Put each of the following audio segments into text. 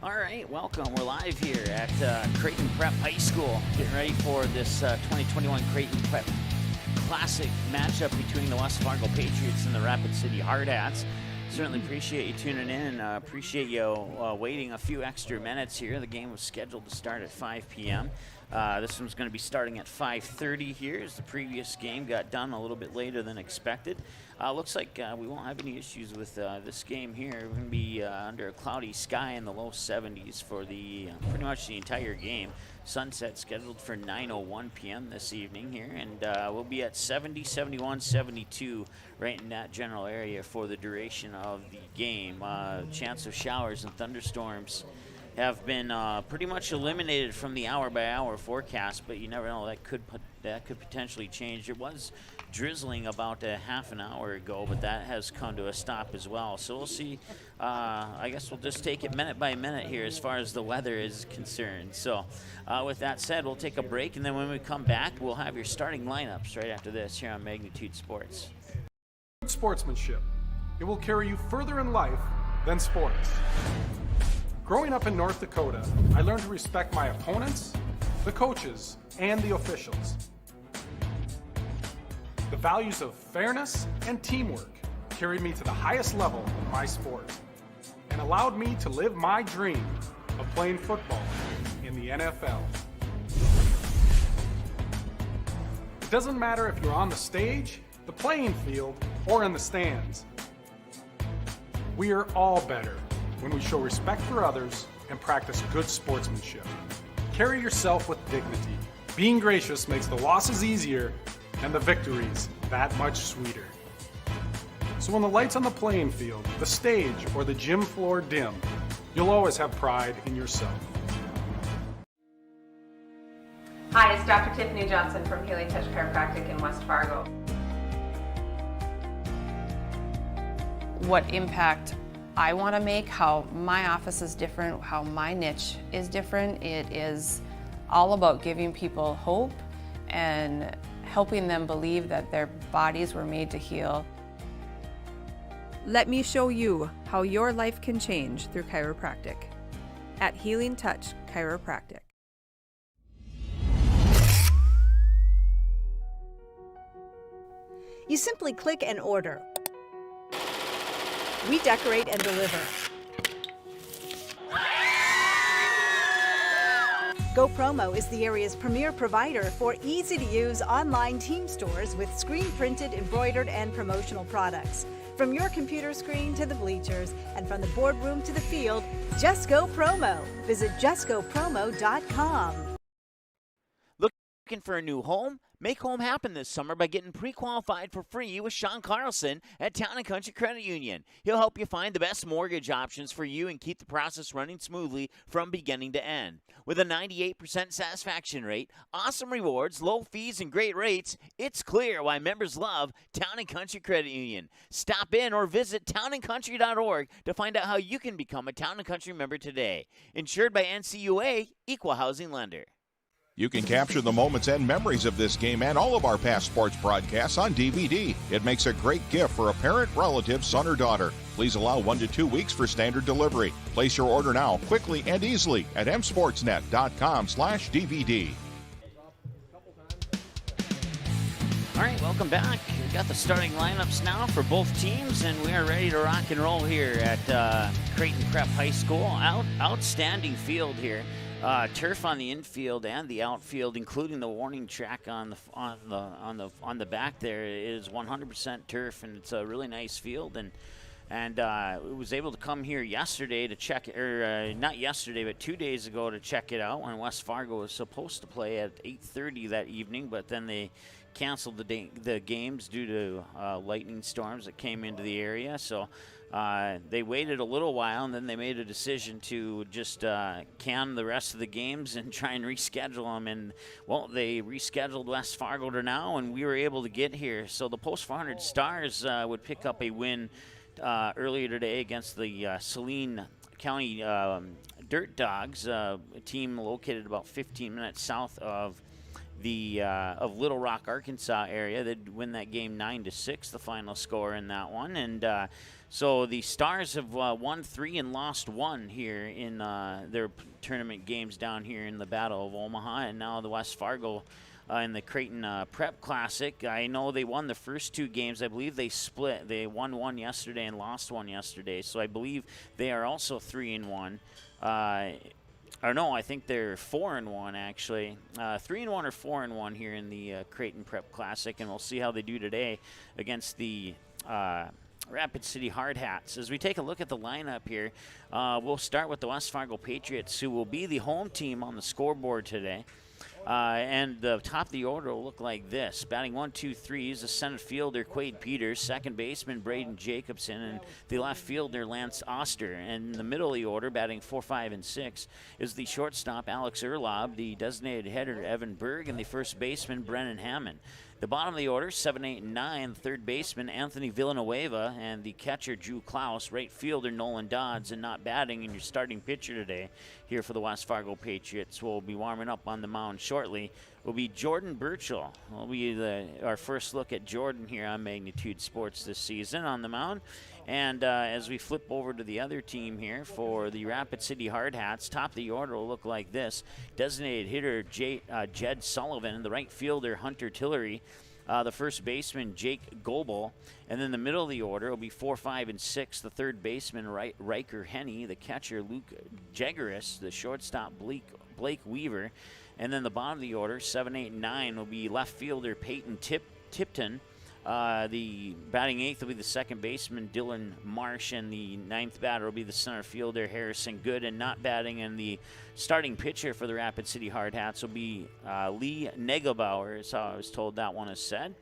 All right, welcome. We're live here at Creighton Prep High School, getting ready for this 2021 Creighton Prep Classic matchup between the West Fargo Patriots and the Rapid City Hardhats. Certainly appreciate you tuning in. Appreciate you waiting a few extra minutes here. The game was scheduled to start at 5 p.m. This one's going to be starting at 5:30 here, as the previous game got done a little bit later than expected. Looks like we won't have any issues with this game here. We're going to be under a cloudy sky in the low 70s for the pretty much the entire game. Sunset scheduled for 9:01 p.m. this evening here, and we'll be at 70, 71, 72 right in that general area for the duration of the game. Chance of showers and thunderstorms have been pretty much eliminated from the hour-by-hour forecast, but you never know, that could potentially change. It was drizzling about a half an hour ago, but that has come to a stop as well. So we'll see. I guess we'll just take it minute by minute here as far as the weather is concerned. So with that said, we'll take a break, and then when we come back, we'll have your starting lineups right after this here on Magnitude Sports. Sportsmanship. It will carry you further in life than sports. Growing up in North Dakota, I learned to respect my opponents, the coaches, and the officials. The values of fairness and teamwork carried me to the highest level in my sport and allowed me to live my dream of playing football in the NFL. It doesn't matter if you're on the stage, the playing field, or in the stands. We are all better when we show respect for others and practice good sportsmanship. Carry yourself with dignity. Being gracious makes the losses easier and the victories that much sweeter. So when the lights on the playing field, the stage, or the gym floor dim, you'll always have pride in yourself. Hi, it's Dr. Tiffany Johnson from Healing Touch Chiropractic in West Fargo. What impact I want to make, how my office is different, how my niche is different. It is all about giving people hope and helping them believe that their bodies were made to heal. Let me show you how your life can change through chiropractic at Healing Touch Chiropractic. You simply click and order. We decorate and deliver. GoPromo is the area's premier provider for easy-to-use online team stores with screen-printed, embroidered, and promotional products. From your computer screen to the bleachers, and from the boardroom to the field, just go promo. Visit justgopromo.com. Looking for a new home? Make home happen this summer by getting pre-qualified for free with Sean Carlson at Town & Country Credit Union. He'll help you find the best mortgage options for you and keep the process running smoothly from beginning to end. With a 98% satisfaction rate, awesome rewards, low fees, and great rates, it's clear why members love Town & Country Credit Union. Stop in or visit townandcountry.org to find out how you can become a Town & Country member today. Insured by NCUA, Equal Housing Lender. You can capture the moments and memories of this game and all of our past sports broadcasts on DVD. It makes a great gift for a parent, relative, son, or daughter. Please allow 1 to 2 weeks for standard delivery. Place your order now, quickly and easily at msportsnet.com/DVD. All right, welcome back. We've got the starting lineups now for both teams, and we are ready to rock and roll here at Creighton Prep High School. Outstanding field here. Turf on the infield and the outfield, including the warning track on the back there, is 100% turf, and it's a really nice field. And it was able to come here yesterday to check, or not yesterday, but 2 days ago to check it out when West Fargo was supposed to play at 8:30 that evening, but then they canceled the games due to lightning storms that came into the area. So they waited a little while, and then they made a decision to just can the rest of the games and try and reschedule them. And, well, they rescheduled West Fargo to now, and we were able to get here. So the Post 400 Stars would pick up a win earlier today against the Saline County Dirt Dogs, a team located about 15 minutes south of of Little Rock, Arkansas area. They'd win that game 9-6, the final score in that one. And so the Stars have won 3 and lost 1 here in their tournament games down here in the Battle of Omaha. And now the West Fargo in the Creighton Prep Classic. I know they won the first 2 games. I believe they split. They won 1 yesterday and lost 1 yesterday. So I believe they are also 3-1. Or no, I think they're 4-1 actually. 3-1 or 4-1 here in the Creighton Prep Classic, and we'll see how they do today against the Rapid City Hardhats. As we take a look at the lineup here, we'll start with the West Fargo Patriots, who will be the home team on the scoreboard today. And the top of the order will look like this. Batting 1, 2, 3 is the center fielder, Quade Peters, second baseman, Braden Jacobson, and the left fielder, Lance Oster. And in the middle of the order, batting 4, 5, and 6, is the shortstop, Alex Erlob, the designated hitter, Evan Berg, and the first baseman, Brennan Hammond. The bottom of the order, 7, 8, and 9, third baseman Anthony Villanueva, and the catcher Drew Klaus, right fielder Nolan Dodds, and not batting in your starting pitcher today here for the West Fargo Patriots. We'll be warming up on the mound shortly. Will be Jordan Burchell. Will be our first look at Jordan here on Magnitude Sports this season on the mound. And as we flip over to the other team here for the Rapid City Hardhats, top of the order will look like this. Designated hitter Jed Sullivan, the right fielder Hunter Tillery, the first baseman Jake Goebel, and then the middle of the order will be 4, 5, and 6, the third baseman Riker Henney, the catcher Luke Jaggerus, the shortstop Blake Weaver, and then the bottom of the order, 7, 8, and 9, will be left fielder Peyton Tipton. The batting 8th will be the second baseman Dylan Marsh, and the 9th batter will be the center fielder Harrison Good. And not batting in the starting pitcher for the Rapid City Hardhats will be Lee Negelbauer, is how I was told that one is said.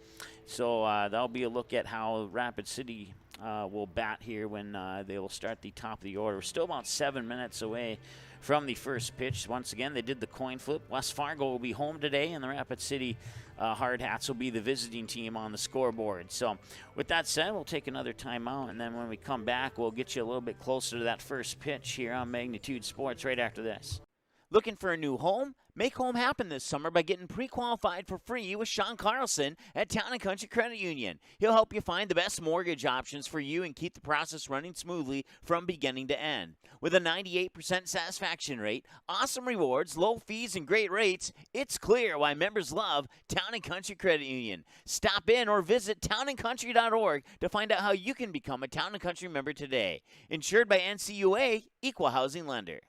So that'll be a look at how Rapid City will bat here when they will start the top of the order. We're still about 7 minutes away from the first pitch. Once again, they did the coin flip. West Fargo will be home today, and the Rapid City Hardhats will be the visiting team on the scoreboard. So with that said, we'll take another timeout, and then when we come back, we'll get you a little bit closer to that first pitch here on Magnitude Sports right after this. Looking for a new home? Make home happen this summer by getting pre-qualified for free with Sean Carlson at Town & Country Credit Union. He'll help you find the best mortgage options for you and keep the process running smoothly from beginning to end. With a 98% satisfaction rate, awesome rewards, low fees, and great rates, it's clear why members love Town & Country Credit Union. Stop in or visit townandcountry.org to find out how you can become a Town & Country member today. Insured by NCUA, Equal Housing Lender.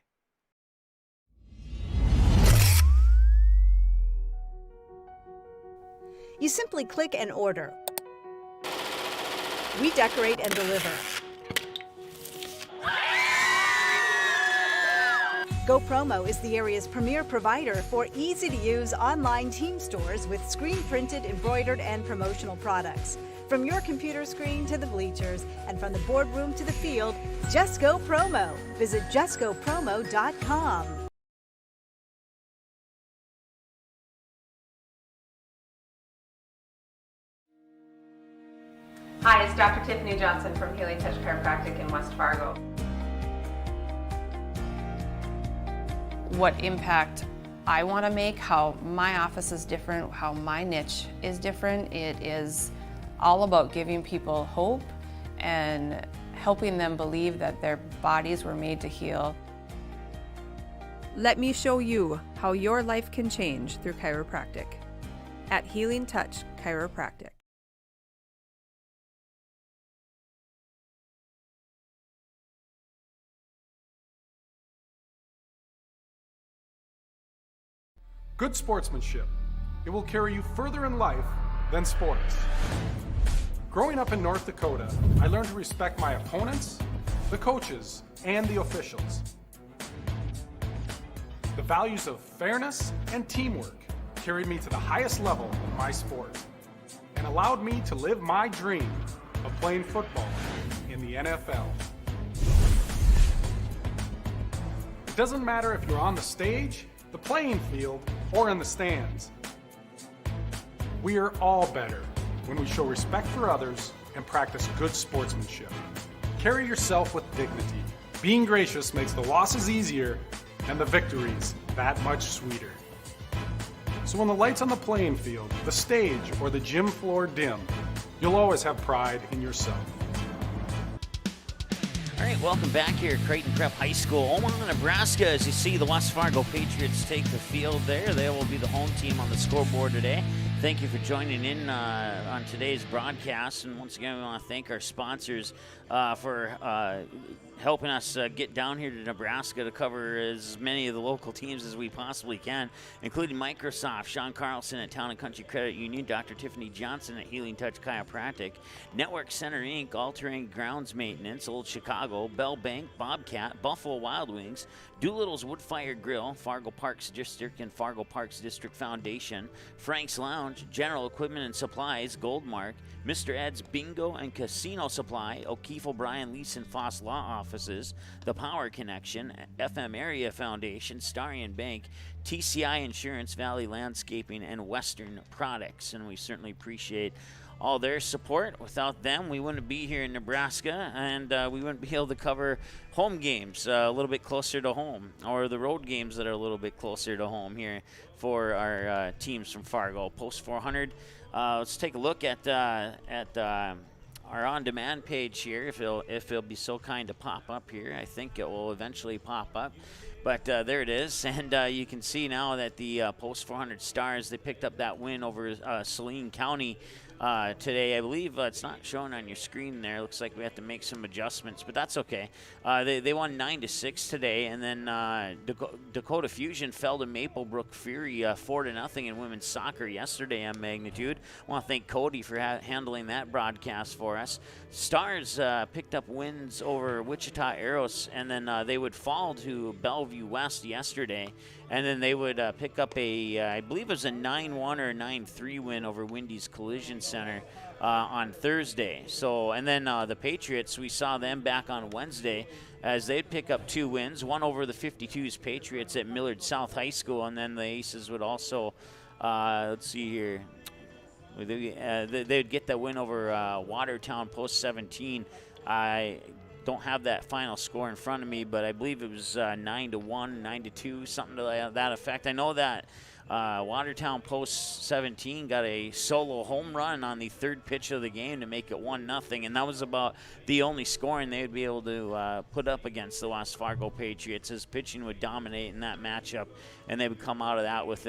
You simply click and order. We decorate and deliver. Go Promo is the area's premier provider for easy-to-use online team stores with screen-printed, embroidered, and promotional products. From your computer screen to the bleachers, and from the boardroom to the field, just go Promo. Visit justgopromo.com. Hi, it's Dr. Tiffany Johnson from Healing Touch Chiropractic in West Fargo. What impact I want to make, how my office is different, how my niche is different. It is all about giving people hope and helping them believe that their bodies were made to heal. Let me show you how your life can change through chiropractic at Healing Touch Chiropractic. Good sportsmanship. It will carry you further in life than sports. Growing up in North Dakota, I learned to respect my opponents, the coaches, and the officials. The values of fairness and teamwork carried me to the highest level in my sport and allowed me to live my dream of playing football in the NFL. It doesn't matter if you're on the stage, the playing field, or in the stands. We are all better when we show respect for others and practice good sportsmanship. Carry yourself with dignity. Being gracious makes the losses easier and the victories that much sweeter. So when the lights on the playing field, the stage, or the gym floor dim, you'll always have pride in yourself. All right, welcome back here at Creighton Prep High School, Omaha, Nebraska. As you see, the West Fargo Patriots take the field there. They will be the home team on the scoreboard today. Thank you for joining in on today's broadcast. And once again, we want to thank our sponsors for helping us get down here to Nebraska to cover as many of the local teams as we possibly can, including Microsoft, Sean Carlson at Town & Country Credit Union, Dr. Tiffany Johnson at Healing Touch Chiropractic, Network Center Inc., All Terrain Grounds Maintenance, Old Chicago, Bell Bank, Bobcat, Buffalo Wild Wings, Doolittle's Wood Fire Grill, Fargo Parks District and Fargo Parks District Foundation, Frank's Lounge, General Equipment and Supplies, Goldmark, Mr. Ed's Bingo and Casino Supply, O'Keefe O'Brien Lease and Foss Law Offices, The Power Connection, FM Area Foundation, Starion Bank, TCI Insurance, Valley Landscaping, and Western Products. And we certainly appreciate all their support. Without them, we wouldn't be here in Nebraska, and we wouldn't be able to cover home games a little bit closer to home, or the road games that are a little bit closer to home here for our teams from Fargo. Post 400. Let's take a look at our on-demand page here, if it'll be so kind to pop up here. I think it will eventually pop up. But there it is, and you can see now that the Post 400 Stars, they picked up that win over Saline County today. I believe it's not showing on your screen there. Looks like we have to make some adjustments, but that's okay. They won 9-6 today, and then Dakota Fusion fell to Maplebrook Fury 4-0 in women's soccer yesterday on Magnitude. I want to thank Cody for handling that broadcast for us. Stars picked up wins over Wichita Aeros, and then they would fall to Bellevue West yesterday, and then they would pick up I believe it was a 9-1 or 9-3 win over Wendy's Collision Center on Thursday. So, and then the Patriots, we saw them back on Wednesday as they'd pick up 2 wins, one over the 52s Patriots at Millard South High School, and then the Aces would also, let's see here, they'd get that win over Watertown Post 17. I don't have that final score in front of me, but I believe it was 9-1, 9-2, something to that effect. I know that Watertown Post 17 got a solo home run on the third pitch of the game to make it 1-0, and that was about the only scoring they would be able to put up against the West Fargo Patriots, as pitching would dominate in that matchup, and they would come out of that with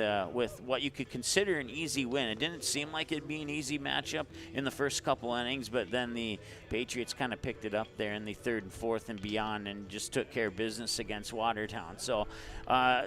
what you could consider an easy win. It didn't seem like it'd be an easy matchup in the first couple innings, but then the Patriots kind of picked it up there in the third and fourth and beyond and just took care of business against Watertown. So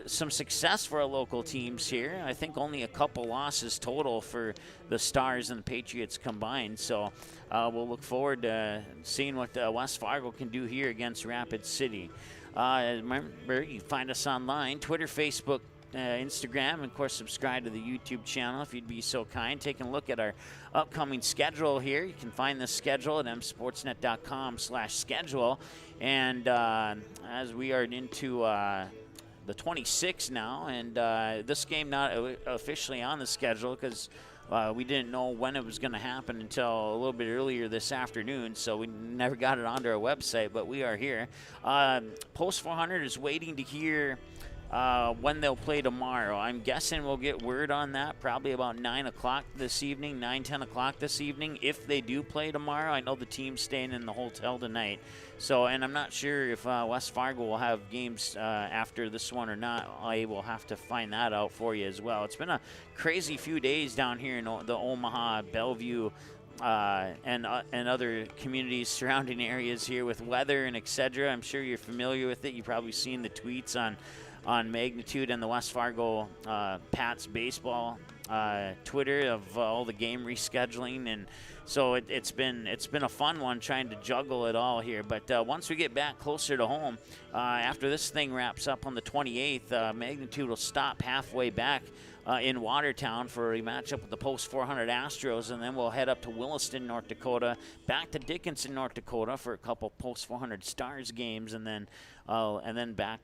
some success for our local teams here. I think only a couple losses total for the Stars and the Patriots combined. So we'll look forward to seeing what West Fargo can do here against Rapid City. Remember, you can find us online, Twitter, Facebook, Instagram, and of course subscribe to the YouTube channel if you'd be so kind. Taking a look at our upcoming schedule here. You can find the schedule at msportsnet.com/schedule. And as we are into the 26th now, and this game not officially on the schedule because we didn't know when it was going to happen until a little bit earlier this afternoon, so we never got it onto our website, but we are here. Post 400 is waiting to hear when they'll play tomorrow. I'm guessing we'll get word on that probably about 9 o'clock this evening, 10 o'clock this evening, if they do play tomorrow. I know the team's staying in the hotel tonight. So, and I'm not sure if West Fargo will have games after this one or not. I will have to find that out for you as well. It's been a crazy few days down here in the Omaha, Bellevue, and other communities, surrounding areas here with weather and etc. I'm sure you're familiar with it. You've probably seen the tweets on Magnitude and the West Fargo Pats baseball Twitter of all the game rescheduling, and so it's been a fun one trying to juggle it all here. But once we get back closer to home, after this thing wraps up on the 28th, Magnitude will stop halfway back in Watertown for a matchup with the Post 400 Astros, and then we'll head up to Williston, North Dakota, back to Dickinson, North Dakota for a couple Post 400 Stars games, and then back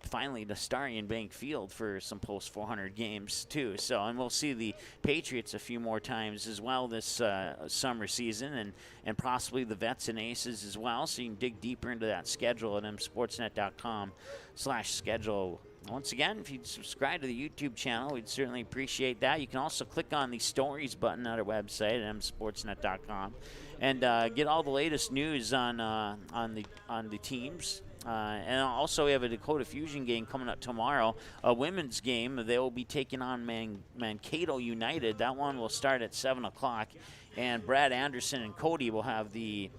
finally to Starion Bank Field for some Post 400 games too. So, and we'll see the Patriots a few more times as well this summer season, and possibly the Vets and Aces as well. So you can dig deeper into that schedule at msportsnet.com/schedule once again, if you'd subscribe to the YouTube channel, we'd certainly appreciate that. You can also click on the stories button at our website at msportsnet.com and get all the latest news on the teams. And also, we have a Dakota Fusion game coming up tomorrow, a women's game. They will be taking on Mankato United. That one will start at 7 o'clock, and Brad Anderson and Cody will have the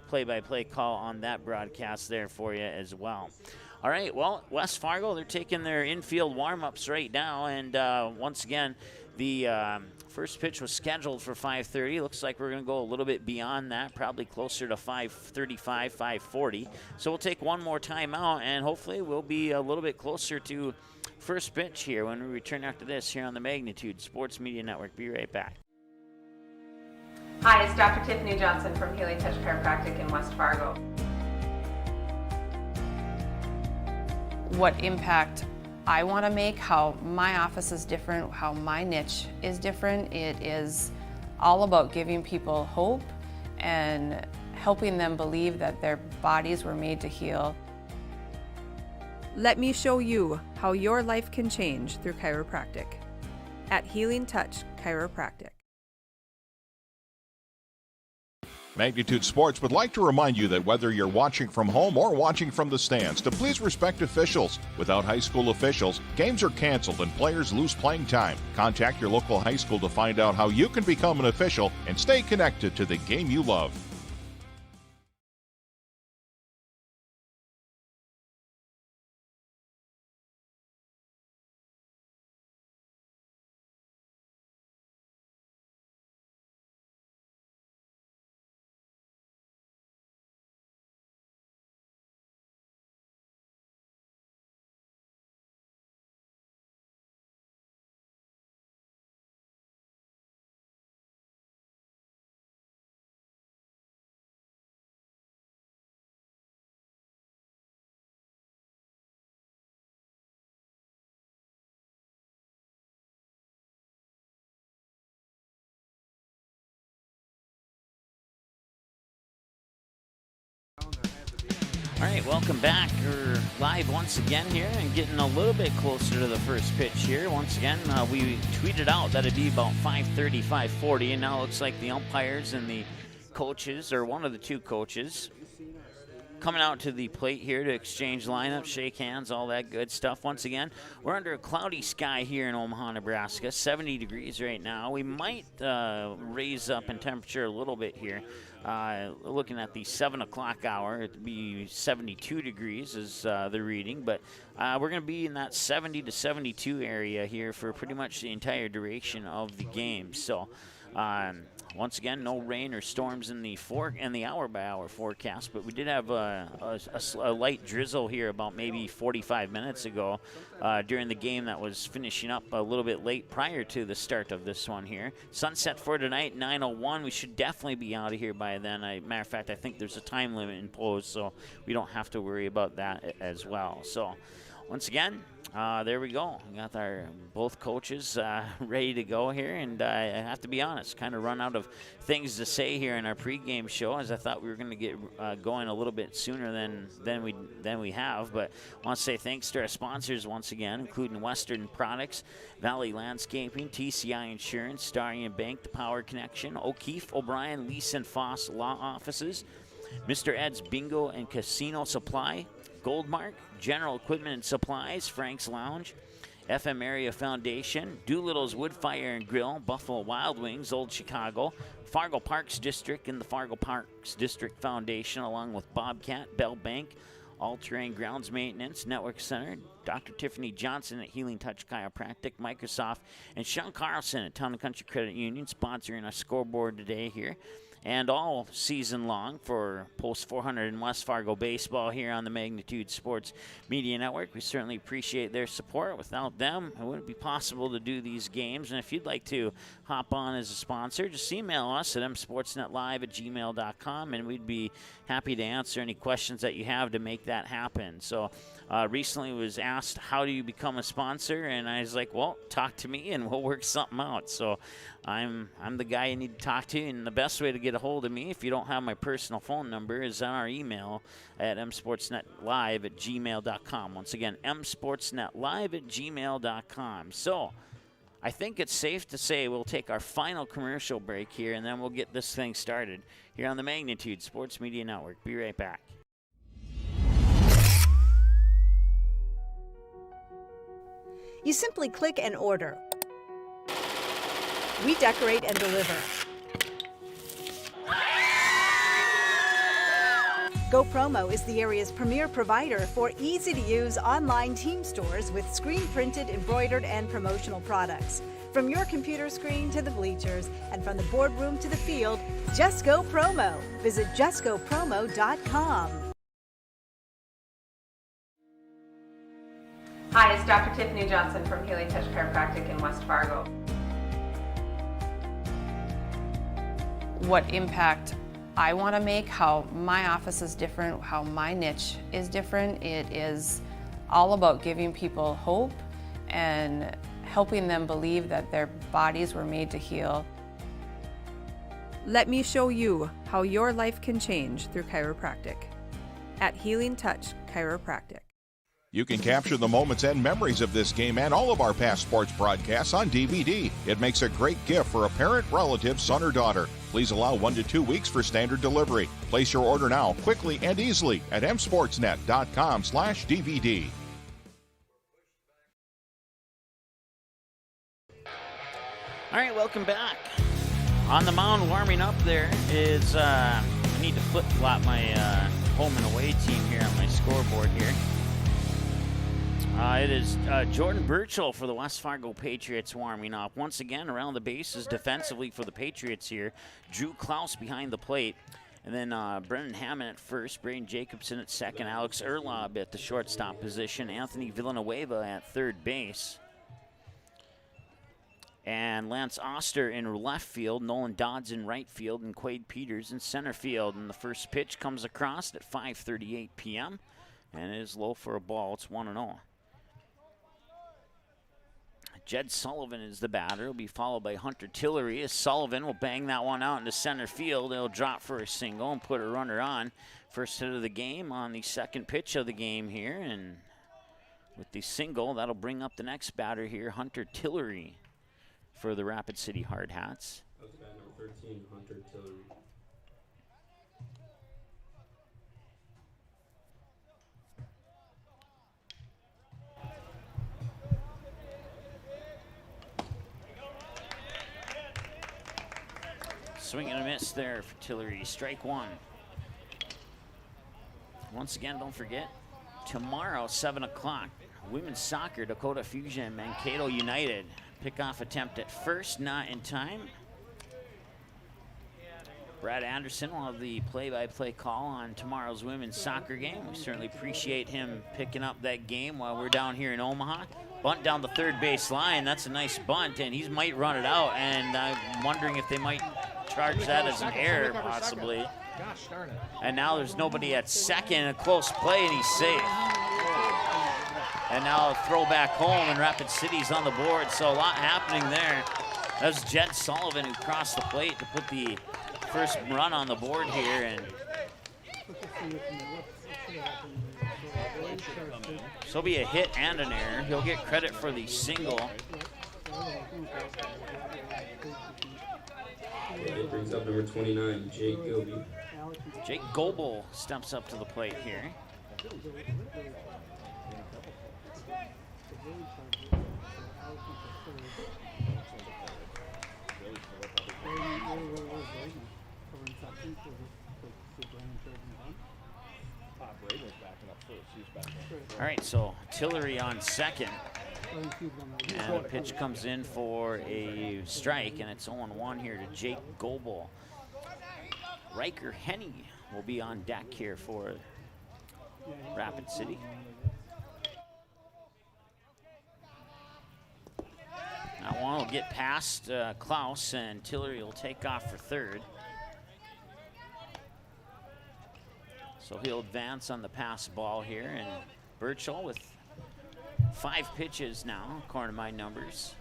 play-by-play call on that broadcast there for you as well. All right, well, West Fargo, they're taking their infield warm-ups right now, and once again, the first pitch was scheduled for 5:30. Looks like we're going to go a little bit beyond that, probably closer to 5:35, 5:40. So we'll take one more timeout, and hopefully we'll be a little bit closer to first pitch here when we return after this here on the Magnitude Sports Media Network. Be right back. Hi, it's Dr. Tiffany Johnson from Healing Touch Chiropractic in West Fargo. What impact I want to make, how my office is different, how my niche is different. It is all about giving people hope and helping them believe that their bodies were made to heal. Let me show you how your life can change through chiropractic at Healing Touch Chiropractic. Magnitude Sports would like to remind you that whether you're watching from home or watching from the stands, to please respect officials. Without high school officials, games are canceled and players lose playing time. Contact your local high school to find out how you can become an official and stay connected to the game you love. All right, welcome back. We're live once again here and getting a little bit closer to the first pitch here. Once again, we tweeted out that it'd be about 5:30, 5:40, and now it looks like the umpires and the coaches, or one of the two coaches, coming out to the plate here to exchange lineups, shake hands, all that good stuff. Once again, we're under a cloudy sky here in Omaha, Nebraska, 70 degrees right now. We might raise up in temperature a little bit here. Looking at the 7 o'clock hour, it'd be 72 degrees is the reading, but we're going to be in that 70 to 72 area here for pretty much the entire duration of the game. So once again, no rain or storms in the hour-by-hour forecast, but we did have a light drizzle here about maybe 45 minutes ago during the game that was finishing up a little bit late prior to the start of this one here. Sunset for tonight, 9:01. We should definitely be out of here by then. Matter of fact, I think there's a time limit imposed, so we don't have to worry about that as well. So once again, there we go. We got our both coaches ready to go here, and I have to be honest, kind of run out of things to say here in our pregame show, as I thought we were going to get going a little bit sooner than we have. But I want to say thanks to our sponsors once again, including Western Products, Valley Landscaping, TCI Insurance, Starion Bank, The Power Connection, O'Keefe, O'Brien, Lease and Foss Law Offices, Mr. Ed's Bingo and Casino Supply, Goldmark, General Equipment and Supplies, Frank's Lounge, FM Area Foundation, Doolittle's Wood Fire and Grill, Buffalo Wild Wings, Old Chicago, Fargo Parks District and the Fargo Parks District Foundation, along with Bobcat, Bell Bank, All Terrain Grounds Maintenance, Network Center, Dr. Tiffany Johnson at Healing Touch Chiropractic, Microsoft, and Sean Carlson at Town and Country Credit Union, sponsoring our scoreboard today here. And all season long for Post 400 and West Fargo baseball here on the Magnitude Sports Media Network. We certainly appreciate their support. Without them, it wouldn't be possible to do these games. And if you'd like to hop on as a sponsor, just email us at msportsnetlive@gmail.com, and we'd be happy to answer any questions that you have to make that happen. So recently was asked, how do you become a sponsor? And I was like, well, talk to me and we'll work something out. So I'm the guy you need to talk to, and the best way to get a hold of me, if you don't have my personal phone number, is on our email at msportsnetlive@gmail.com. Once again, msportsnetlive@gmail.com. So I think it's safe to say we'll take our final commercial break here, and then we'll get this thing started here on the Magnitude Sports Media Network. Be right back. You simply click and order. We decorate and deliver. GoPromo is the area's premier provider for easy-to-use online team stores with screen-printed, embroidered, and promotional products. From your computer screen to the bleachers, and from the boardroom to the field, just go promo. Visit justgopromo.com. Hi, it's Dr. Tiffany Johnson from Healing Touch Chiropractic in West Fargo. What impact I want to make, how my office is different, how my niche is different. It is all about giving people hope and helping them believe that their bodies were made to heal. Let me show you how your life can change through chiropractic at Healing Touch Chiropractic. You can capture the moments and memories of this game and all of our past sports broadcasts on DVD. It makes a great gift for a parent, relative, son, or daughter. Please allow 1 to 2 weeks for standard delivery. Place your order now, quickly and easily at msportsnet.com/DVD. All right, welcome back. On the mound, warming up there is, I need to flip-flop my home and away team here on my scoreboard here. It is Jordan Burchell for the West Fargo Patriots warming up. Once again, around the bases defensively for the Patriots here. Drew Klaus behind the plate. And then Brendan Hammond at first, Braden Jacobson at second, Alex Erlob at the shortstop position, Anthony Villanueva at third base. And Lance Oster in left field, Nolan Dodds in right field, and Quade Peters in center field. And the first pitch comes across at 5:38 p.m. and it is low for a ball. It's 1-0. Jed Sullivan is the batter. He'll be followed by Hunter Tillery as Sullivan will bang that one out into center field. He'll drop for a single and put a runner on. First hit of the game on the second pitch of the game here. And with the single, that'll bring up the next batter here, Hunter Tillery for the Rapid City Hardhats. That's bat number 13, Hunter Tillery. Swing and a miss there for Tillery. Strike one. Once again, don't forget, tomorrow, 7 o'clock, women's soccer, Dakota Fusion and Mankato United. Pickoff attempt at first, not in time. Brad Anderson will have the play-by-play call on tomorrow's women's soccer game. We certainly appreciate him picking up that game while we're down here in Omaha. Bunt down the third base line. That's a nice bunt, and he might run it out, and I'm wondering if they might charge that as an error, possibly. And now there's nobody at second. A close play, and he's safe. And now a throw back home, and Rapid City's on the board, so a lot happening there. That was Jed Sullivan who crossed the plate to put the first run on the board here. And so it'll be a hit and an error. He'll get credit for the single. It brings up number 29, Jake Gilby. Jake Goebel steps up to the plate here. All right, so Tillery on second. And the pitch comes in for a strike, and it's 0-1 here to Jake Goebel. Riker Henny will be on deck here for Rapid City. That one will get past Klaus, and Tillery will take off for third. So he'll advance on the pass ball here, and Burchell with 5 pitches now, according to my numbers.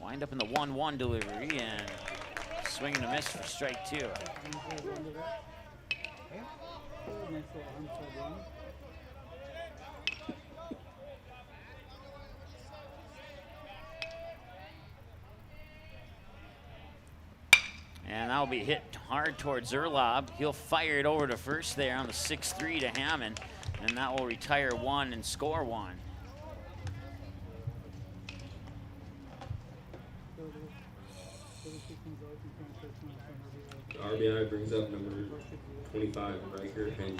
Wind up in the 1-1 delivery and swing and a miss for strike 2. And that'll be hit hard towards Erlob. He'll fire it over to first there on the 6-3 to Hammond, and that will retire 1 and score 1. The RBI brings up number 25, Riker Henny.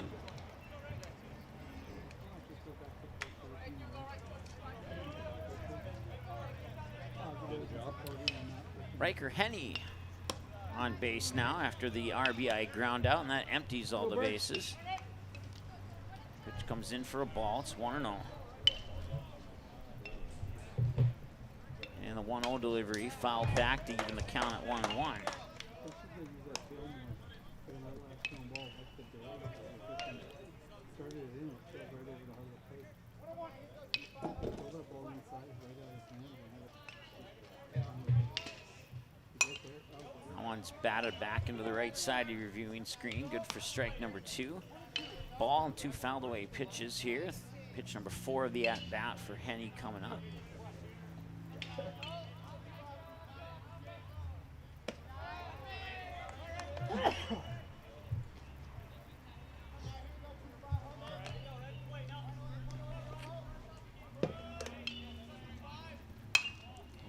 Riker Henny on base now after the RBI ground out, and that empties all the bases. Pitch comes in for a ball. It's 1-0. And the 1-0 delivery fouled back to even the count at 1-1. One's batted back into the right side of your viewing screen. Good for strike number 2. Ball and 2 fouled away pitches here. Pitch number 4 of the at-bat for Henny coming up.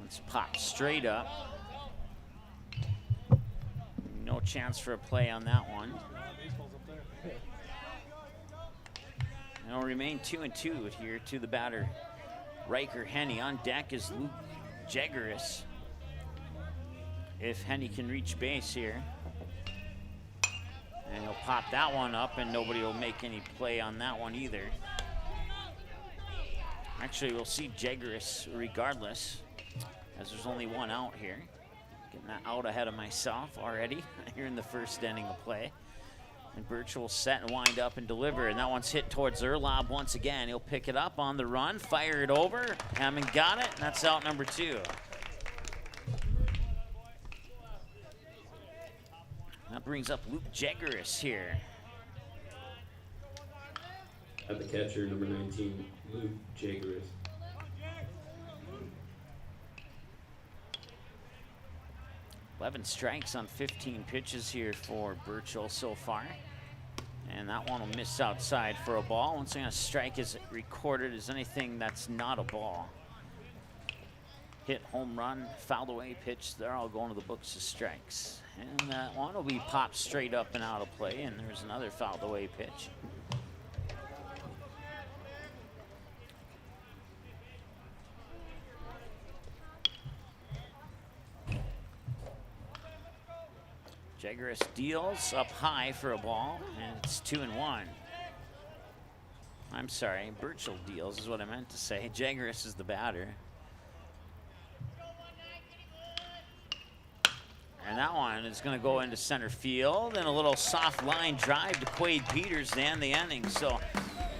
Let's pop straight up. No chance for a play on that one. And it'll remain 2-2 here to the batter, Riker Henny. On deck is Luke Jaggerus. If Henny can reach base here. And he'll pop that one up, and nobody will make any play on that one either. Actually, we'll see Jaggerus regardless, as there's only 1 out here. Getting that out ahead of myself already here in the first inning of play. And Burchell will set and wind up and deliver. And that one's hit towards Erlob once again. He'll pick it up on the run, fire it over. Hammond got it, and that's out number 2. That brings up Luke Jaggerus here. At the catcher, number 19, Luke Jaggerus. 11 strikes on 15 pitches here for Burchell so far. And that one will miss outside for a ball. Once again, a strike is recorded as anything that's not a ball. Hit, home run, fouled away pitch, they're all going to the books as strikes. And that one will be popped straight up and out of play, and there's another fouled away pitch. Jaggerus deals up high for a ball, and it's 2-1. I'm sorry, Burchell deals is what I meant to say. Jaggerus is the batter. And that one is going to go into center field, and a little soft line drive to Quade Peters to end the inning. So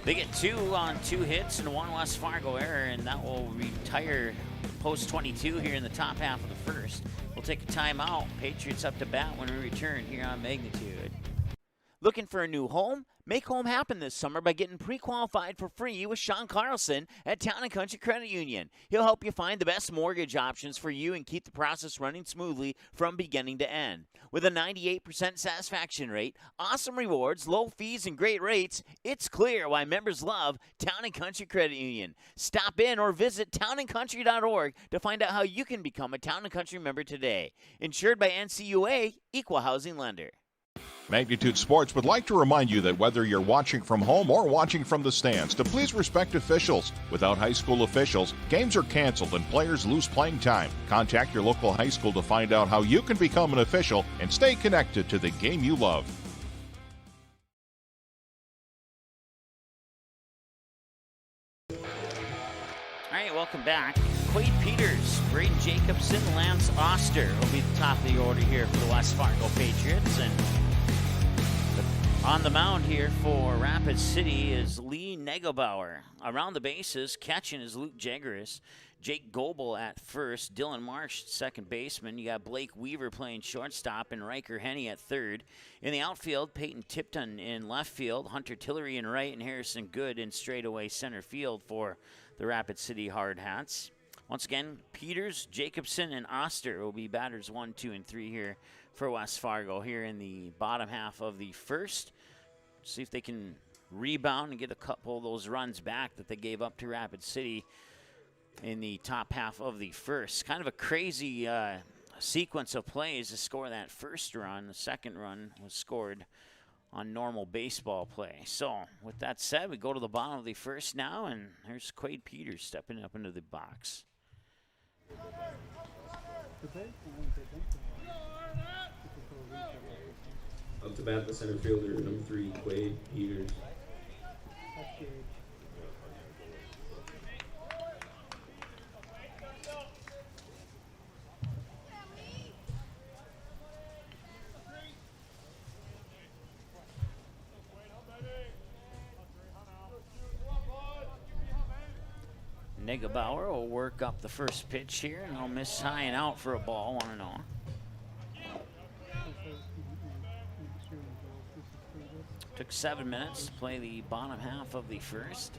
they get 2 on 2 hits and 1 West Fargo error, and that will retire post 22 here in the top half of the first. We'll take a timeout. Patriots up to bat when we return here on Magnitude. Looking for a new home? Make home happen this summer by getting pre-qualified for free with Sean Carlson at Town & Country Credit Union. He'll help you find the best mortgage options for you and keep the process running smoothly from beginning to end. With a 98% satisfaction rate, awesome rewards, low fees, and great rates, it's clear why members love Town & Country Credit Union. Stop in or visit townandcountry.org to find out how you can become a Town & Country member today. Insured by NCUA, Equal Housing Lender. Magnitude Sports would like to remind you that whether you're watching from home or watching from the stands, to please respect officials. Without high school officials, games are canceled and players lose playing time. Contact your local high school to find out how you can become an official and stay connected to the game you love. All right, welcome back. Quade Peters, Braden Jacobson, Lance Oster will be the top of the order here for the West Fargo Patriots. And on the mound here for Rapid City is Lee Negelbauer. Around the bases, catching is Luke Jaggerus. Jake Goebel at first, Dylan Marsh, second baseman. You got Blake Weaver playing shortstop and Riker Henney at third. In the outfield, Peyton Tipton in left field, Hunter Tillery in right, and Harrison Good in straightaway center field for the Rapid City Hardhats. Once again, Peters, Jacobson, and Oster will be batters 1, 2, and 3 here for West Fargo here in the bottom half of the first. See if they can rebound and get a couple of those runs back that they gave up to Rapid City in the top half of the first. Kind of a crazy sequence of plays to score that first run. The second run was scored on normal baseball play. So with that said, we go to the bottom of the first now, and here's Quade Peters stepping up into the box. Up to bat, the center fielder, number 3, Quade Peters. Negelbauer will work up the first pitch here, and he'll miss high and out for a ball, 1-0. Took 7 minutes to play the bottom half of the first.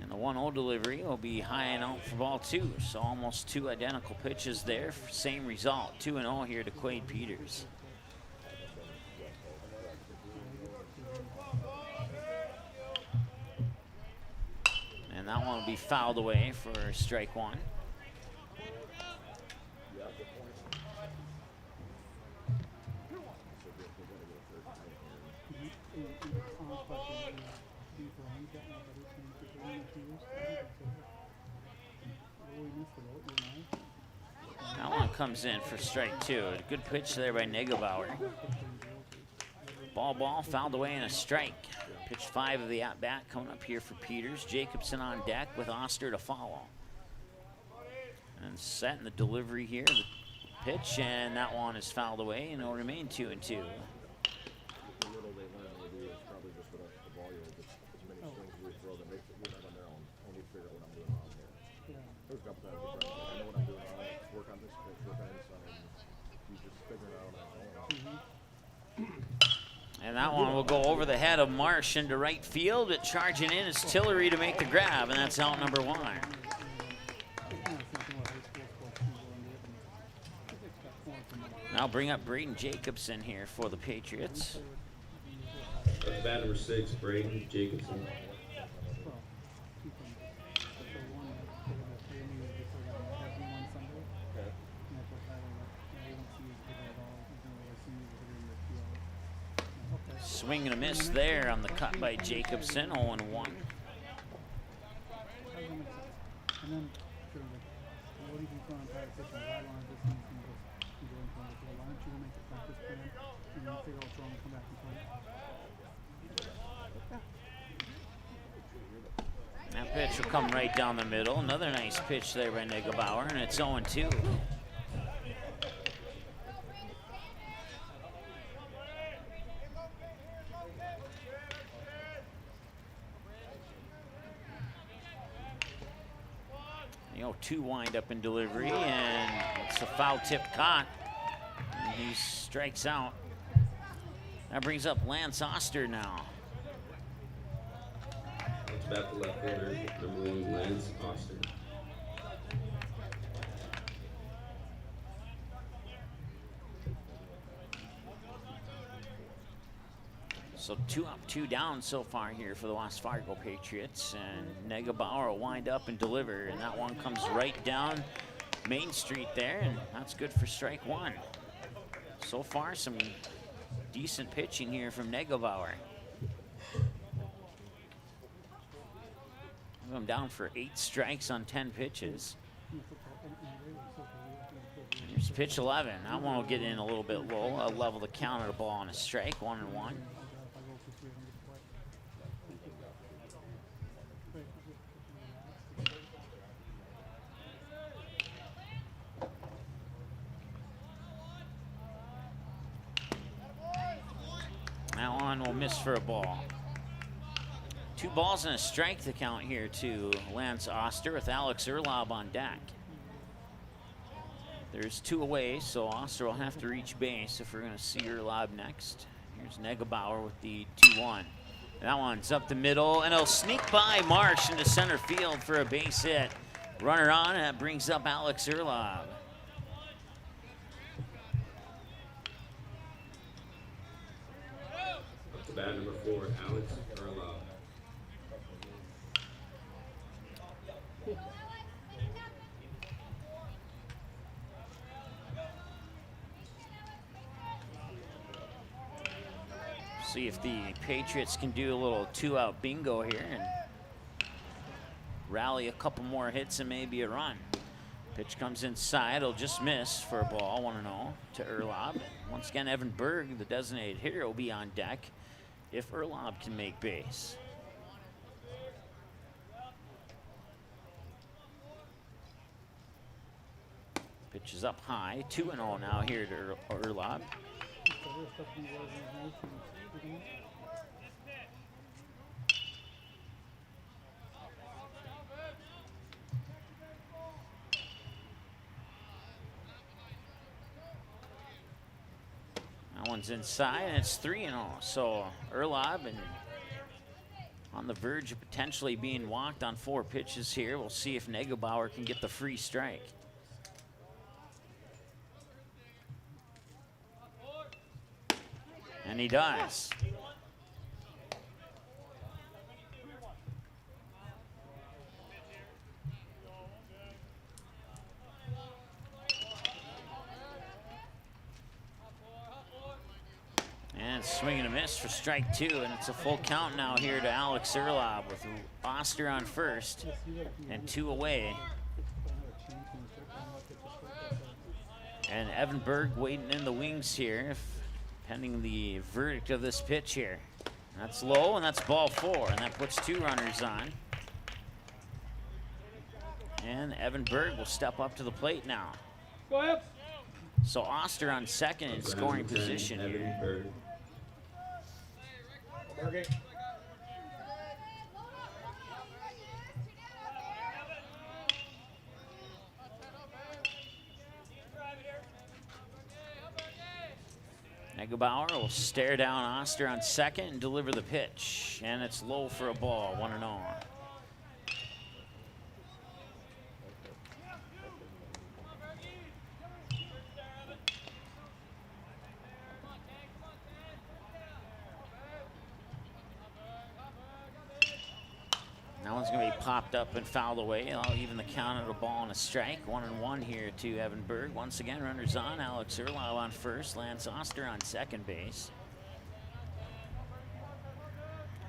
And the 1-0 delivery will be high and out for ball 2. So almost 2 identical pitches there. Same result, 2-0 here to Quade Peters. And that one will be fouled away for strike 1. That one comes in for strike 2. A good pitch there by Negelbauer. Ball, fouled away and a strike. Pitch 5 of the at-bat coming up here for Peters. Jacobson on deck with Oster to follow. And setting the delivery here, the pitch, and that one is fouled away, and it'll remain 2-2. And that one will go over the head of Marsh into right field, but charging in is Tillery to make the grab, and that's out number 1. Now bring up Braden Jacobson here for the Patriots. At bat number 6, Braden Jacobson. Swing and a miss there on the cut by Jacobson, 0-1. That pitch will come right down the middle. Another nice pitch there by Negelbauer, and it's 0-2. You know, 2 wind up in delivery, and it's a foul tip caught. And he strikes out. That brings up Lance Oster now. Let's bat the left fielder, number 1, Lance Oster. So 2 up, 2 down so far here for the West Fargo Patriots. And Negelbauer will wind up and deliver. And that one comes right down Main Street there. And that's good for strike 1. So far, some decent pitching here from Negelbauer. I'm down for 8 strikes on 10 pitches. Here's pitch 11. That one will get in a little bit low. I'll level the count at a ball and a strike, 1-1. for a ball. 2 balls and a strike to count here to Lance Oster with Alex Erlob on deck. There's 2 away, so Oster will have to reach base if we're going to see Erlob next. Here's Negebauer with the 2-1. That one's up the middle, and it'll sneak by Marsh into center field for a base hit. Runner on, and that brings up Alex Erlob. Up to bat number 4, Alex Erlob. See if the Patriots can do a little 2-out bingo here and rally a couple more hits and maybe a run. Pitch comes inside, it'll just miss for a ball, 1-0 to Erlob. Once again, Evan Berg, the designated hitter, will be on deck if Erlob can make base. Pitch is up high, 2-0 now here to Erlob. That one's inside, and it's 3-0. So Erlob and on the verge of potentially being walked on 4 pitches here. We'll see if Negebauer can get the free strike. And he does. And swing and a miss for strike 2, and it's a full count now here to Alex Erlob with Oster on first and 2 away. And Evan Berg waiting in the wings here, pending the verdict of this pitch here. That's low, and that's ball 4, and that puts 2 runners on. And Evan Berg will step up to the plate now. Go ahead. So Oster on second in scoring position here. Okay. Negebauer will stare down Oster on second and deliver the pitch. And it's low for a ball, 1-0. That one's going to be popped up and fouled away. I'll even the count at a ball and a strike. 1-1 here to Evan Berg. Once again, runners on. Alex Erlob on first. Lance Oster on second base.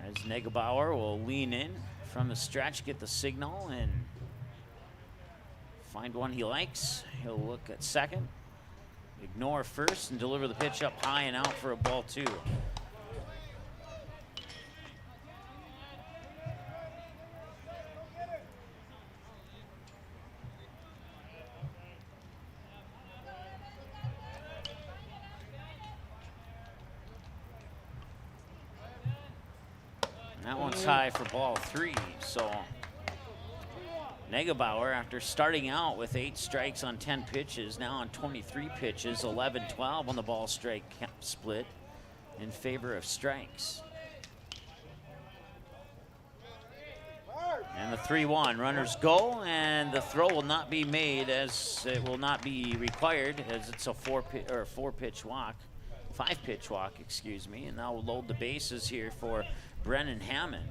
As Negebauer will lean in from the stretch, get the signal, and find one he likes. He'll look at second, ignore first, and deliver the pitch up high and out for a ball 2. That one's high for ball 3. So Negebauer, after starting out with 8 strikes on 10 pitches, now on 23 pitches, 11-12 on the ball strike split in favor of strikes. And the 3-1, runners go, and the throw will not be made, as it will not be required, as it's a 4-pitch walk, 5-pitch walk, excuse me, and now we'll load the bases here for Brennan Hammond.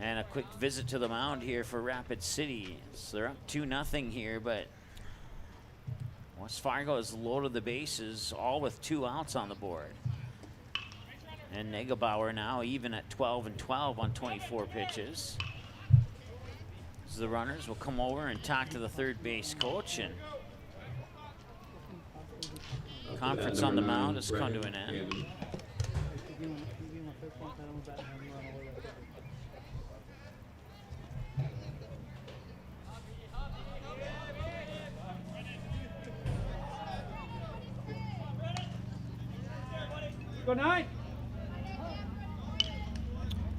And a quick visit to the mound here for Rapid City. So they're up 2-0 here, but West Fargo has loaded the bases, all with 2 outs on the board. And Negebauer now even at 12-12 on 24 pitches. So the runners will come over and talk to the third base coach, and conference on the mound has come to an end. Go 9.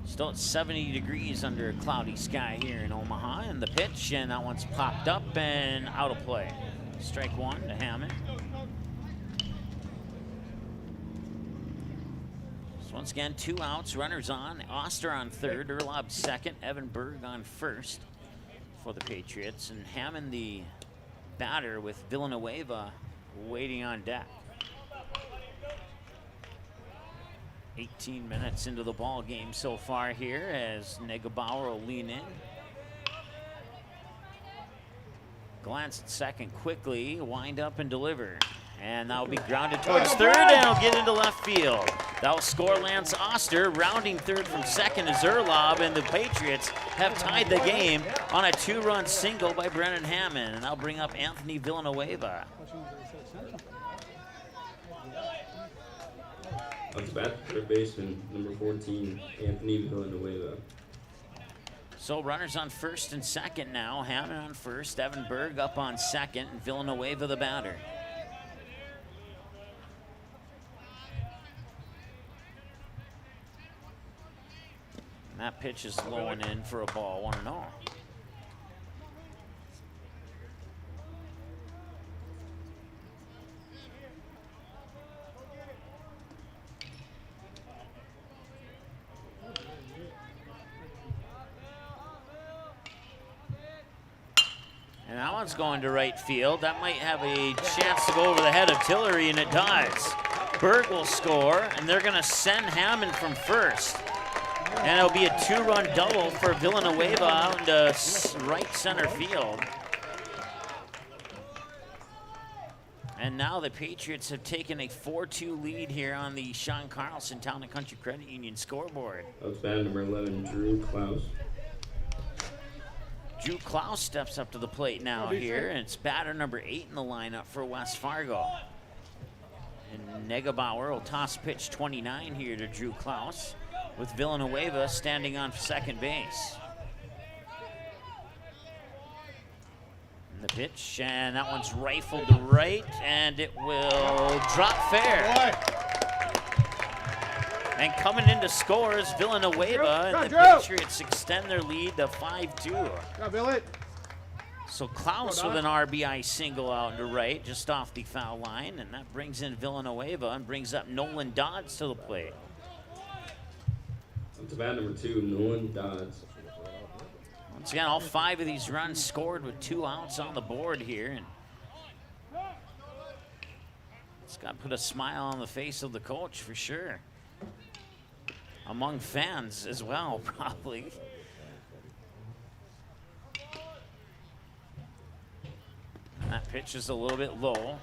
Still at 70 degrees under a cloudy sky here in Omaha, and the pitch, and that one's popped up and out of play. Strike one to Hammond. So once again, 2 outs, runners on. Oster on third, Erlob second, Evan Berg on first for the Patriots, and Hammond the batter with Villanueva waiting on deck. 18 minutes into the ball game so far here as Negebauer will lean in. Glance at second quickly, wind up and deliver. And that'll be grounded towards third, and it'll get into left field. That'll score Lance Oster. Rounding third from second is Erlob, and the Patriots have tied the game on a 2-run single by Brennan Hammond. And that'll bring up Anthony Villanueva. On bat, third baseman, number 14, Anthony Villanueva. So runners on first and second now. Hammond on first, Evan Berg up on second, and Villanueva the batter. And that pitch is low and in for a ball, 1-0. And that one's going to right field. That might have a chance to go over the head of Tillery, and it does. Berg will score, and they're going to send Hammond from first. And it'll be a 2-run double for Villanueva out into right center field. And now the Patriots have taken a 4-2 lead here on the Sean Carlson Town and Country Credit Union scoreboard. Outstanding number 11, Drew Klaus. Drew Klaus steps up to the plate now here, and it's batter number 8 in the lineup for West Fargo. And Negebauer will toss pitch 29 here to Drew Klaus, with Villanueva standing on second base. And the pitch, and that one's rifled to right, and it will drop fair. And coming in to score is Villanueva, and the Patriots extend their lead to 5-2. So Klaus with an RBI single out to right, just off the foul line, and that brings in Villanueva and brings up Nolan Dodds to the plate. Up to bat number 2, Nolan Dodds. Once again, all 5 of these runs scored with 2 outs on the board here, and it's got to put a smile on the face of the coach for sure. Among fans as well, probably. And that pitch is a little bit low.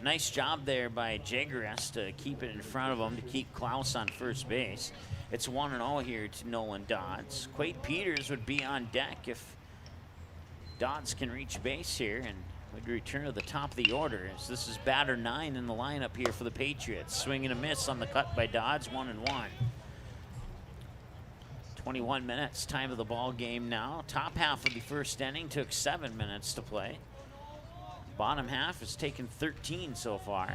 Nice job there by Jaggerus to keep it in front of him, to keep Klaus on first base. It's 1-0 here to Nolan Dodds. Quade Peters would be on deck if Dodds can reach base here, and would return to the top of the order. So this is batter 9 in the lineup here for the Patriots. Swing and a miss on the cut by Dodds, 1-1. 21 minutes, time of the ball game now. Top half of the first inning took 7 minutes to play. Bottom half has taken 13 so far,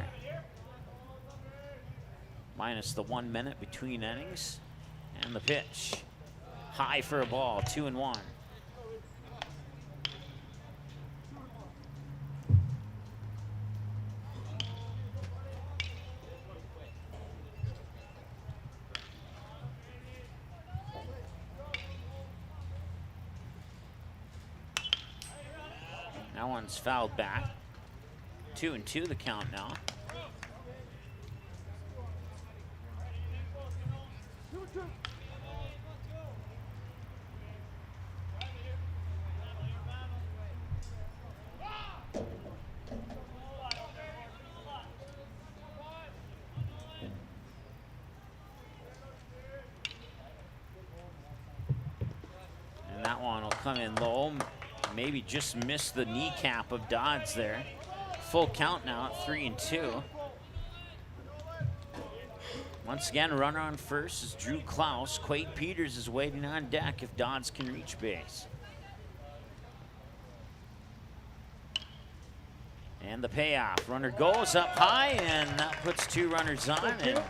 minus the 1 minute between innings. And the pitch, high for a ball, 2-1. That one's fouled back. 2-2 the count now. And that one will come in low. Maybe just missed the kneecap of Dodds there. Full count now at 3-2. Once again, runner on first is Drew Klaus. Quade Peters is waiting on deck if Dodds can reach base. And the payoff. Runner goes up high, and that puts 2 runners on. And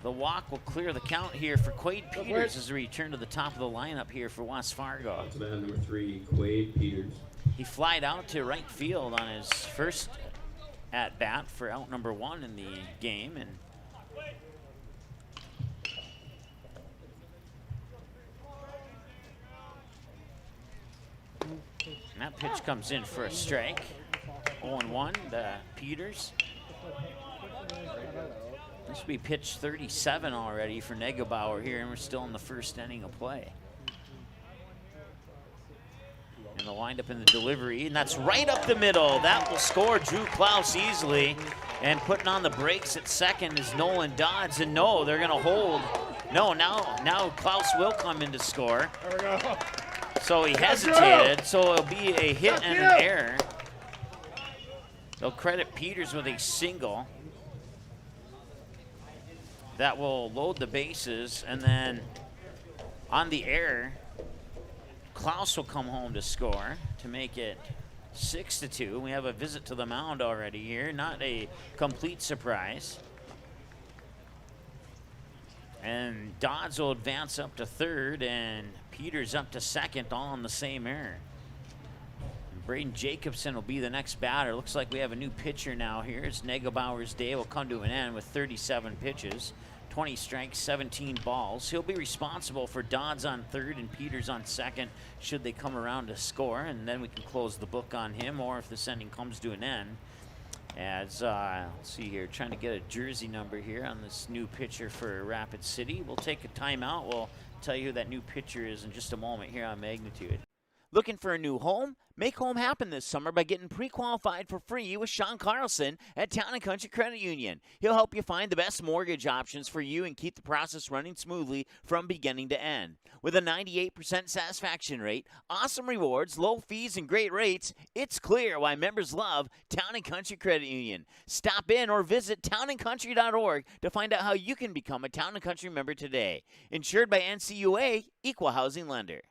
The walk will clear the count here for Quade Peters as we return to the top of the lineup here for West Fargo. To bat number 3, Quade Peters. He flied out to right field on his first at bat for out number 1 in the game, and that pitch comes in for a strike. 0-1 to Peters. This will be pitch 37 already for Negebauer here, and we're still in the first inning of play. And the windup in the delivery, and that's right up the middle. That will score Drew Klaus easily. And putting on the brakes at second is Nolan Dodds, and no, they're gonna hold. No, now Klaus will come in to score. There we go. So he hesitated, so it'll be a hit and an error. They'll credit Peters with a single. That will load the bases, and then on the error, Klaus will come home to score to make it 6-2. We have a visit to the mound already here, not a complete surprise. And Dodds will advance up to third, and Peters up to second, all on the same error. And Braden Jacobson will be the next batter. Looks like we have a new pitcher now here. It's Negebauer's day will come to an end with 37 pitches, 20 strikes, 17 balls. He'll be responsible for Dodds on third and Peters on second should they come around to score, and then we can close the book on him, or if this inning comes to an end. As, let's see here, trying to get a jersey number here on this new pitcher for Rapid City. We'll take a timeout. We'll tell you who that new pitcher is in just a moment here on Magnitude. Looking for a new home? Make home happen this summer by getting pre-qualified for free with Sean Carlson at Town & Country Credit Union. He'll help you find the best mortgage options for you and keep the process running smoothly from beginning to end. With a 98% satisfaction rate, awesome rewards, low fees, and great rates, it's clear why members love Town & Country Credit Union. Stop in or visit townandcountry.org to find out how you can become a Town & Country member today. Insured by NCUA, Equal Housing Lender.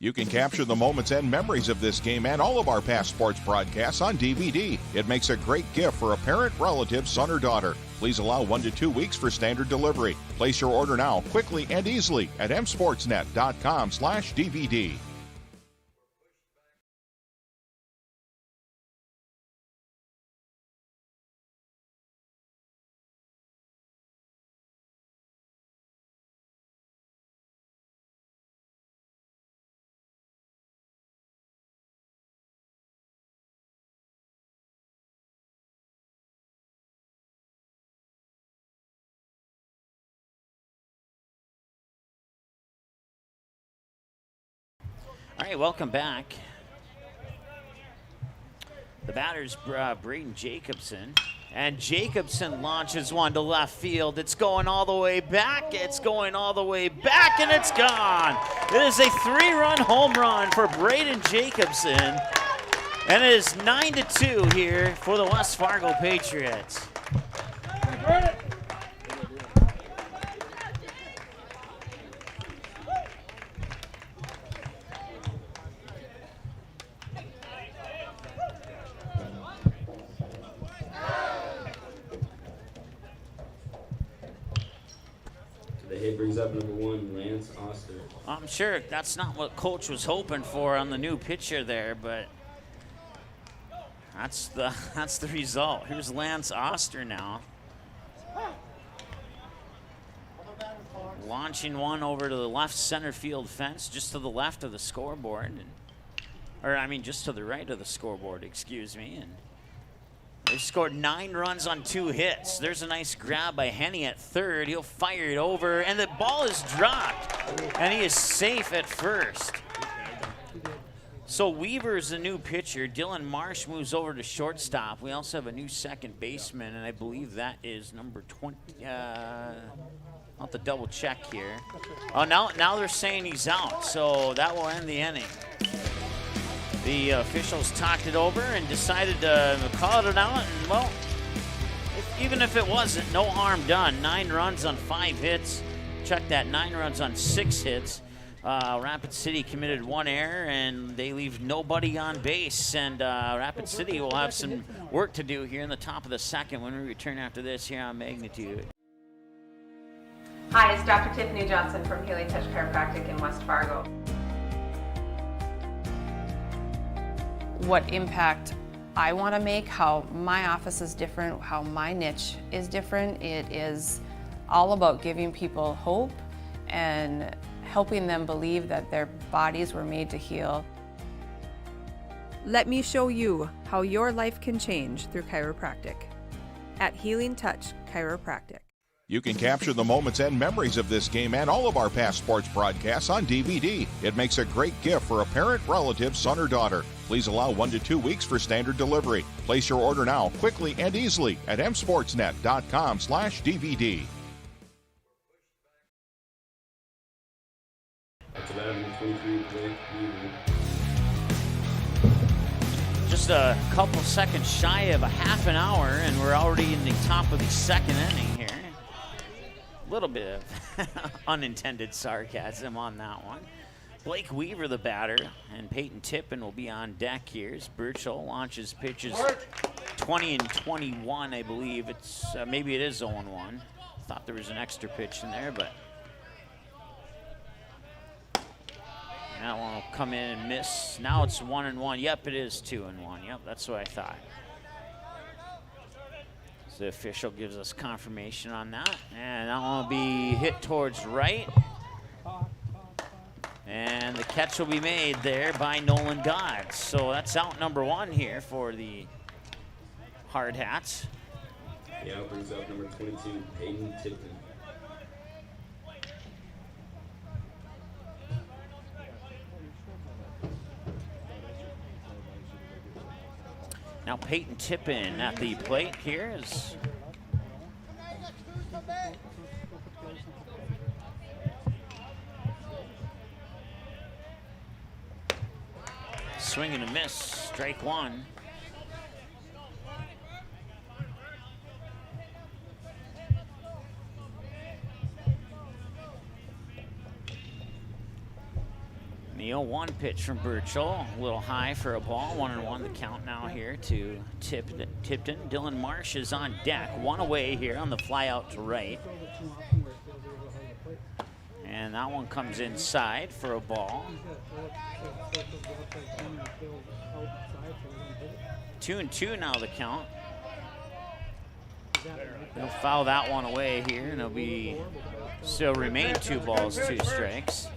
You can capture the moments and memories of this game and all of our past sports broadcasts on DVD. It makes a great gift for a parent, relative, son, or daughter. Please allow 1 to 2 weeks for standard delivery. Place your order now, quickly and easily at msportsnet.com/DVD. All right, welcome back. The batter's Braden Jacobson. And Jacobson launches one to left field. It's going all the way back. It's going all the way back, and it's gone. It is a 3-run home run for Braden Jacobson. And it is 9-2 here for the West Fargo Patriots. The hit brings up number 1, Lance Oster. I'm sure that's not what Coach was hoping for on the new pitcher there, but that's the result. Here's Lance Oster now. Launching one over to the left center field fence, just to the left of the scoreboard. Just to the right of the scoreboard, excuse me. And they scored 9 runs on 2 hits. There's a nice grab by Henny at third. He'll fire it over, and the ball is dropped, and he is safe at first. So Weaver's the new pitcher. Dylan Marsh moves over to shortstop. We also have a new second baseman, and I believe that is number 20. I'll have to double check here. Oh, now they're saying he's out, so that will end the inning. The officials talked it over and decided to call it out, and well, even if it wasn't, no harm done. 9 runs on 5 hits. Check that, 9 runs on 6 hits. Rapid City committed 1 error, and they leave nobody on base. And Rapid City will have some work to do here in the top of the second when we return after this here on Magnitude. Hi, it's Dr. Tiffany Johnson from Healing Touch Chiropractic in West Fargo. What impact I want to make, how my office is different, how my niche is different. It is all about giving people hope and helping them believe that their bodies were made to heal. Let me show you how your life can change through chiropractic at Healing Touch Chiropractic. You can capture the moments and memories of this game and all of our past sports broadcasts on DVD. It makes a great gift for a parent, relative, son, or daughter. Please allow 1 to 2 weeks for standard delivery. Place your order now, quickly and easily at msportsnet.com/DVD. That's 11:23. Just a couple seconds shy of a half an hour, and we're already in the top of the second inning here. A little bit of unintended sarcasm on that one. Blake Weaver, the batter, and Peyton Tippin will be on deck here as Burchell launches pitches 20 and 21, I believe. It's maybe it is 0-1. Thought there was an extra pitch in there, but that one will come in and miss. Now it's 1-1. Yep, it is 2-1. Yep, that's what I thought. So the official gives us confirmation on that. And that one will be hit towards right. And the catch will be made there by Nolan Dodds. So that's out number 1 here for the Hardhats. Yeah, brings up number 22, Peyton Tipton. Now Peyton Tippin at the plate here is swing and a miss, strike 1. The 0-1 pitch from Burchell, a little high for a ball. 1-1 the count now here to Tipton. Dylan Marsh is on deck, 1 away here on the fly out to right. And that one comes inside for a ball. 2-2 now the count. They'll foul that one away here, and it'll be still remain 2 balls, 2 strikes.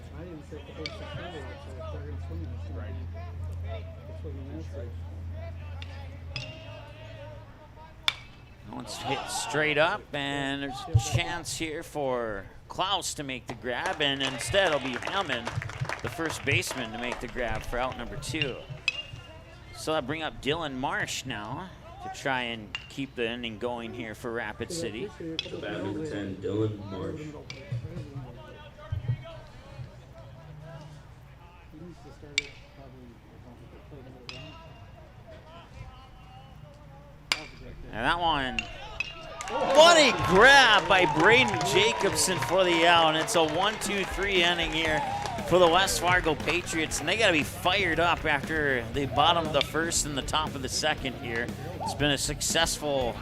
One's hit straight up, and there's a chance here for Klaus to make the grab, and instead it'll be Hammond, the first baseman, to make the grab for out number 2. So that'll bring up Dylan Marsh now to try and keep the inning going here for Rapid City. The bat number 10, Dylan Marsh. And that one, what a grab by Braden Jacobson for the out. And it's a 1-2-3 inning here for the West Fargo Patriots. And they got to be fired up after the bottom of the first and the top of the second here. It's been a successful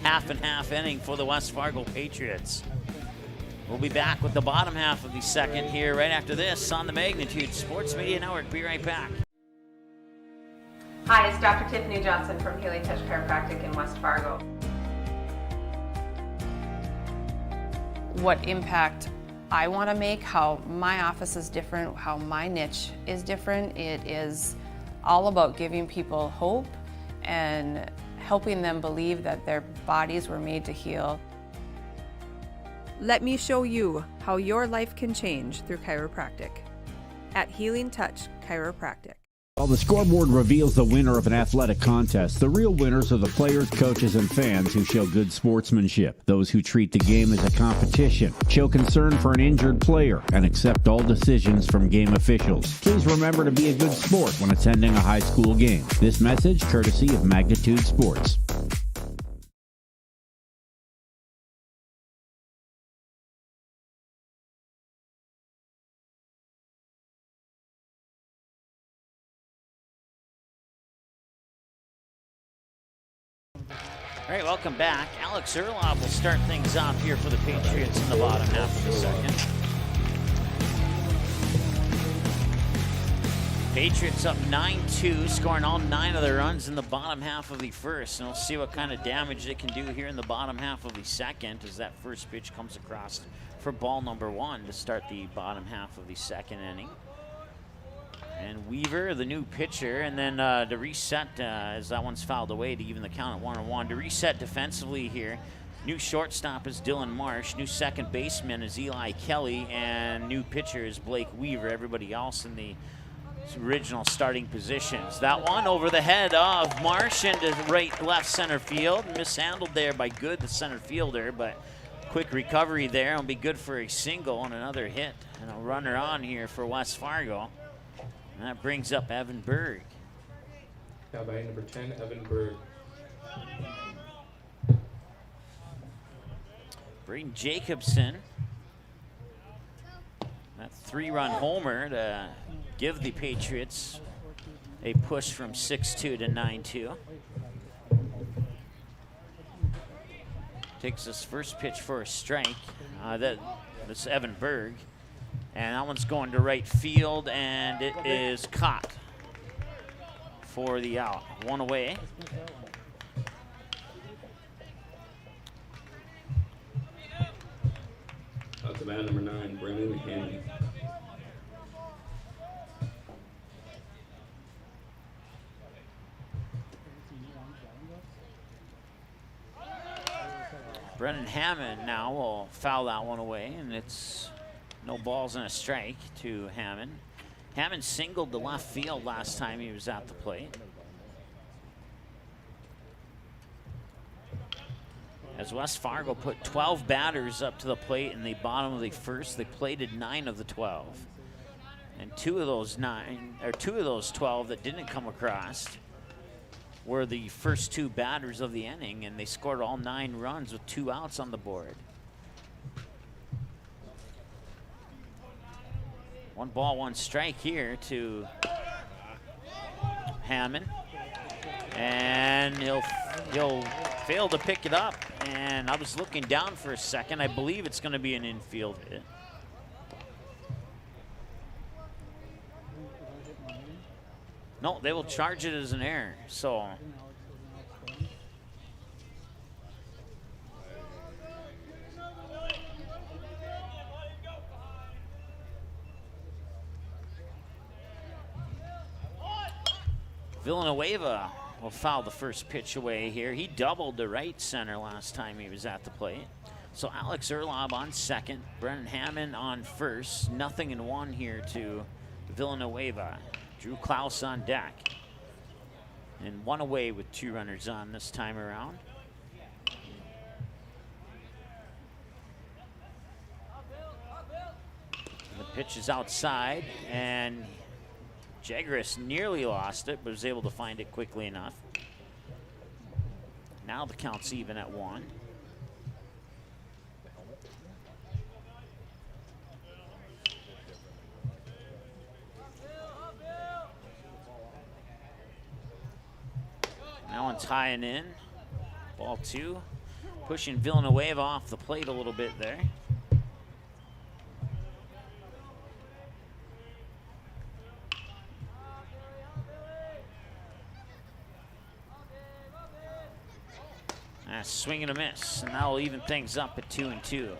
half and half inning for the West Fargo Patriots. We'll be back with the bottom half of the second here right after this on the Magnitude Sports Media Network. Be right back. Hi, it's Dr. Tiffany Johnson from Healing Touch Chiropractic in West Fargo. What impact I want to make, how my office is different, how my niche is different. It is all about giving people hope and helping them believe that their bodies were made to heal. Let me show you how your life can change through chiropractic at Healing Touch Chiropractic. While the scoreboard reveals the winner of an athletic contest, the real winners are the players, coaches, and fans who show good sportsmanship. Those who treat the game as a competition, show concern for an injured player, and accept all decisions from game officials. Please remember to be a good sport when attending a high school game. This message courtesy of Magnitude Sports. All right, welcome back. Alex Erlob will start things off here for the Patriots in the bottom half of the second. Patriots up 9-2, scoring all 9 of their runs in the bottom half of the first. And we'll see what kind of damage they can do here in the bottom half of the second as that first pitch comes across for ball number 1 to start the bottom half of the second inning. And Weaver, the new pitcher, and then to reset as that one's fouled away to even the count at 1-1. To reset defensively here, new shortstop is Dylan Marsh, new second baseman is Eli Kelly, and new pitcher is Blake Weaver. Everybody else in the original starting positions. That one over the head of Marsh into left center field. Mishandled there by Good, the center fielder, but quick recovery there. It'll be good for a single and another hit. And a runner on here for West Fargo. And that brings up Evan Berg. Now by number 10, Evan Berg. Braden Jacobson. That 3-run homer to give the Patriots a push from 6-2 to 9-2. Takes his first pitch for a strike. That's Evan Berg. And that one's going to right field, and it is caught for the out. One away. Out to bat number 9, Brendan Hammond. Brendan Hammond now will foul that one away, and it's no balls and a strike to Hammond. Hammond singled to left field last time he was at the plate. As West Fargo put 12 batters up to the plate in the bottom of the first, they plated 9 of the 12. And two of those 12 that didn't come across were the first 2 batters of the inning, and they scored all 9 runs with 2 outs on the board. 1 ball, 1 strike here to Hammond. And he'll fail to pick it up. And I was looking down for a second. I believe it's going to be an infield hit. No, they will charge it as an error. So Villanueva will foul the first pitch away here. He doubled to right center last time he was at the plate. So Alex Erlob on second, Brendan Hammond on first. 0-1 here to Villanueva. Drew Klaus on deck. And 1 away with 2 runners on this time around. The pitch is outside, and Jaggerus nearly lost it, but was able to find it quickly enough. Now the count's even at 1. That one's high and in. Ball 2. Pushing Villanueva off the plate a little bit there. Swing and a miss, and that'll even things up at 2-2.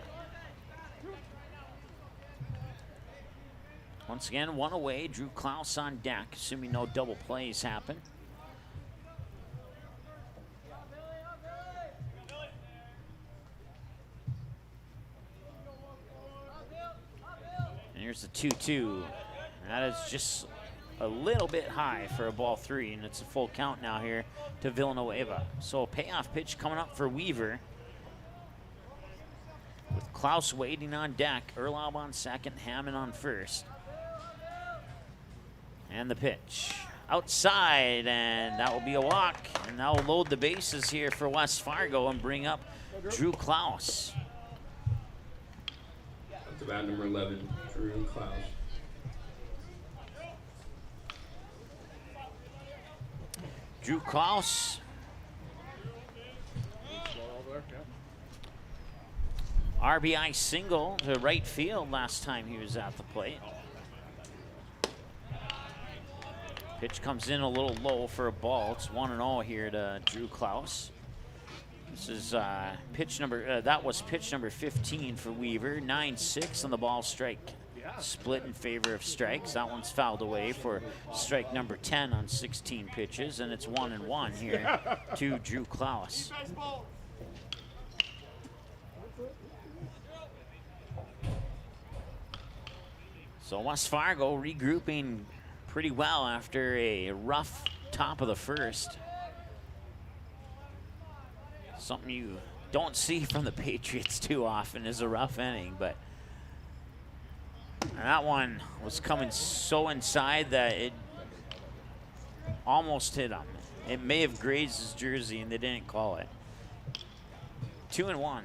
Once again, 1 away. Drew Klaus on deck, assuming no double plays happen. And here's the 2-2. That is just a little bit high for a ball 3, and it's a full count now here to Villanueva. So a payoff pitch coming up for Weaver, with Klaus waiting on deck, Erlob on second, Hammond on first. And the pitch outside, and that will be a walk. And that will load the bases here for West Fargo and bring up Drew Klaus. That's about number 11, Drew Klaus. Drew Klaus. RBI single to right field last time he was at the plate. Pitch comes in a little low for a ball. It's 1-0 here to Drew Klaus. This is pitch number, that was pitch number 15 for Weaver. 9-6 on the ball strike. Split in favor of strikes. That one's fouled away for strike number 10 on 16 pitches, and it's 1-1 here to Drew Klaus. So West Fargo regrouping pretty well after a rough top of the first. Something you don't see from the Patriots too often is a rough inning, but that one was coming so inside that it almost hit him. It may have grazed his jersey and they didn't call it. 2-1.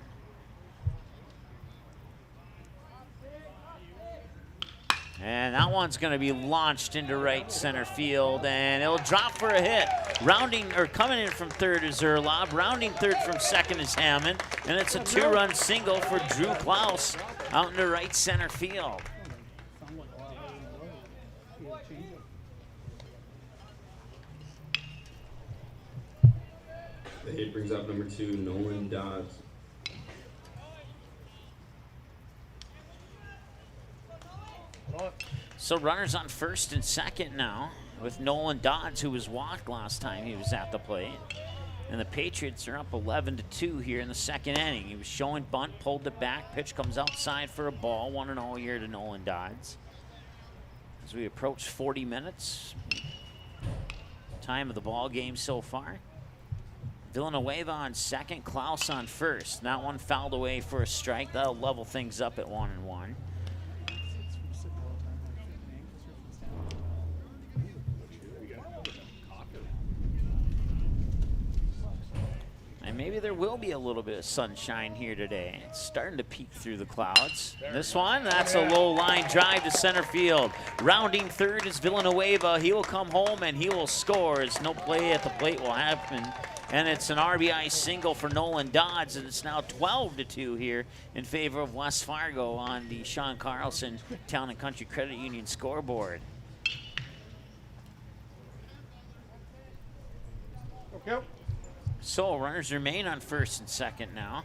And that one's going to be launched into right center field, and it'll drop for a hit. Rounding, or coming in from third is Erlob. Rounding third from second is Hammond, and it's a 2-run single for Drew Klaus out into right center field. The hit brings up number 2, Nolan Dodds. So runners on first and second now with Nolan Dodds, who was walked last time he was at the plate. And the Patriots are up 11-2 here in the second inning. He was showing bunt, pulled it back. Pitch comes outside for a ball. 1-0 here to Nolan Dodds. As we approach 40 minutes, time of the ball game so far. Villanueva on second, Klaus on first. That one fouled away for a strike. That'll level things up at 1-1. And maybe there will be a little bit of sunshine here today. It's starting to peek through the clouds. This one, that's a low line drive to center field. Rounding third is Villanueva. He will come home and he will score as no play at the plate will happen. And it's an RBI single for Nolan Dodds, and it's now 12-2 here in favor of West Fargo on the Sean Carlson Town and Country Credit Union scoreboard. Okay. So runners remain on first and second now.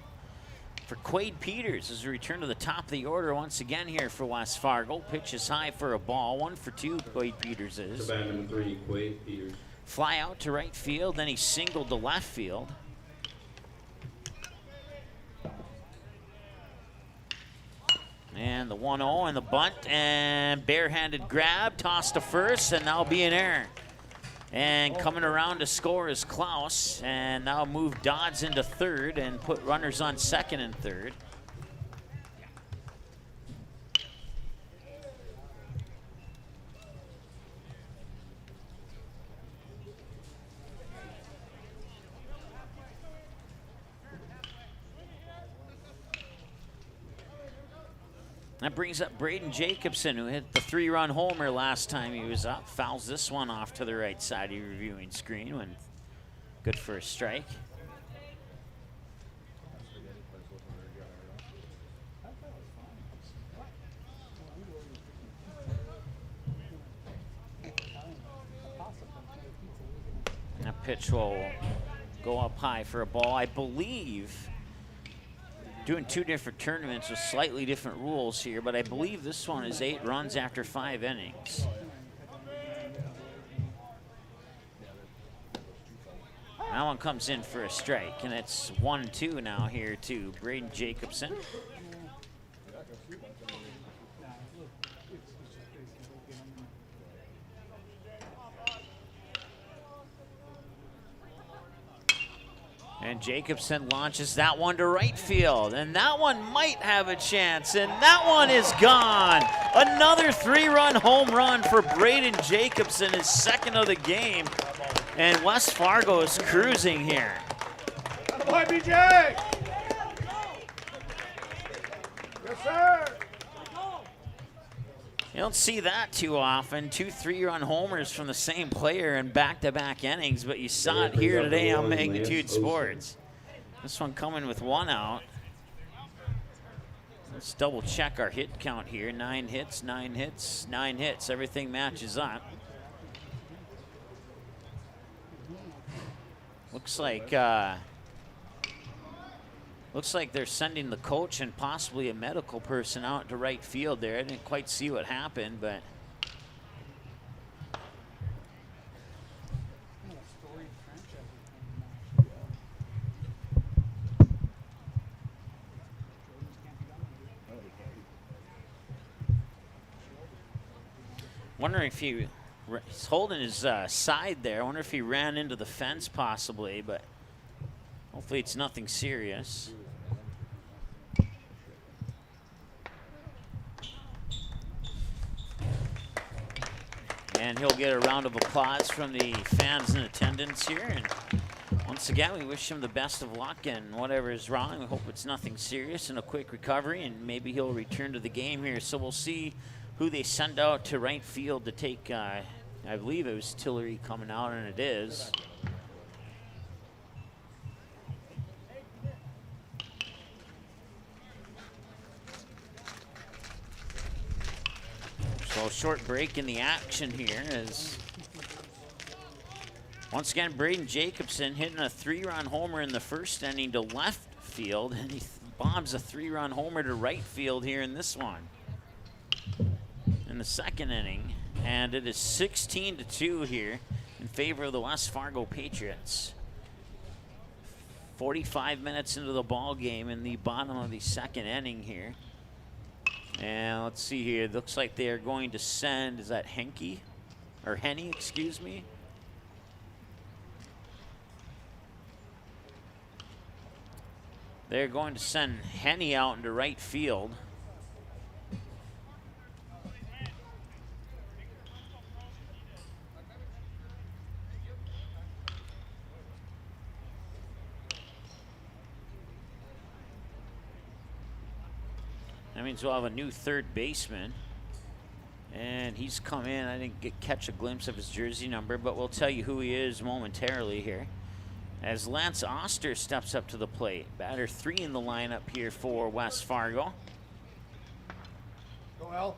For Quade Peters as we return to the top of the order once again here for West Fargo. Pitch is high for a ball. 1-for-2 Quade Peters is. The bat number 3, Quade Peters. Fly out to right field, then he singled to left field. And the 1-0 and the bunt and barehanded grab, toss to first, and that'll be an error. And coming around to score is Klaus, and now move Dodds into third and put runners on second and third. That brings up Braden Jacobson, who hit the 3-run homer last time he was up. Fouls this one off to the right side of your viewing screen. When good for a strike. And that pitch will go up high for a ball. I believe doing 2 different tournaments with slightly different rules here, but I believe this one is 8 runs after 5 innings. That one comes in for a strike, and it's 1-2 now here to Braden Jacobson. And Jacobson launches that one to right field, and that one might have a chance, and that one is gone. Another 3-run home run for Braden Jacobson, his second of the game, and West Fargo is cruising here. Boy, BJ! Yes, sir! You don't see that too often, 2 3-run homers from the same player in back-to-back innings, but you saw it here today on Magnitude Sports. This one coming with 1 out. Let's double check our hit count here. 9 hits, 9 hits, 9 hits. Everything matches up. Looks like they're sending the coach and possibly a medical person out to right field there. I didn't quite see what happened, but wondering if he's holding his side there. I wonder if he ran into the fence possibly, but hopefully it's nothing serious. And he'll get a round of applause from the fans in attendance here. And once again, we wish him the best of luck and whatever is wrong. We hope it's nothing serious and a quick recovery, and maybe he'll return to the game here. So we'll see who they send out to right field to take, I believe it was Tillery coming out, and it is. So a short break in the action here as once again Braden Jacobson hitting a 3-run homer in the first inning to left field, and he bombs a 3-run homer to right field here in this one in the second inning, and it is 16-2 here in favor of the West Fargo Patriots. 45 minutes into the ball game in the bottom of the second inning here. And let's see here. It looks like they are going to send, is that Henke? Or Henny, excuse me. They're going to send Henny out into right field. That means we'll have a new third baseman. And he's come in. I didn't catch a glimpse of his jersey number, but we'll tell you who he is momentarily here. As Lance Oster steps up to the plate. Batter 3 in the lineup here for West Fargo. Go, Al.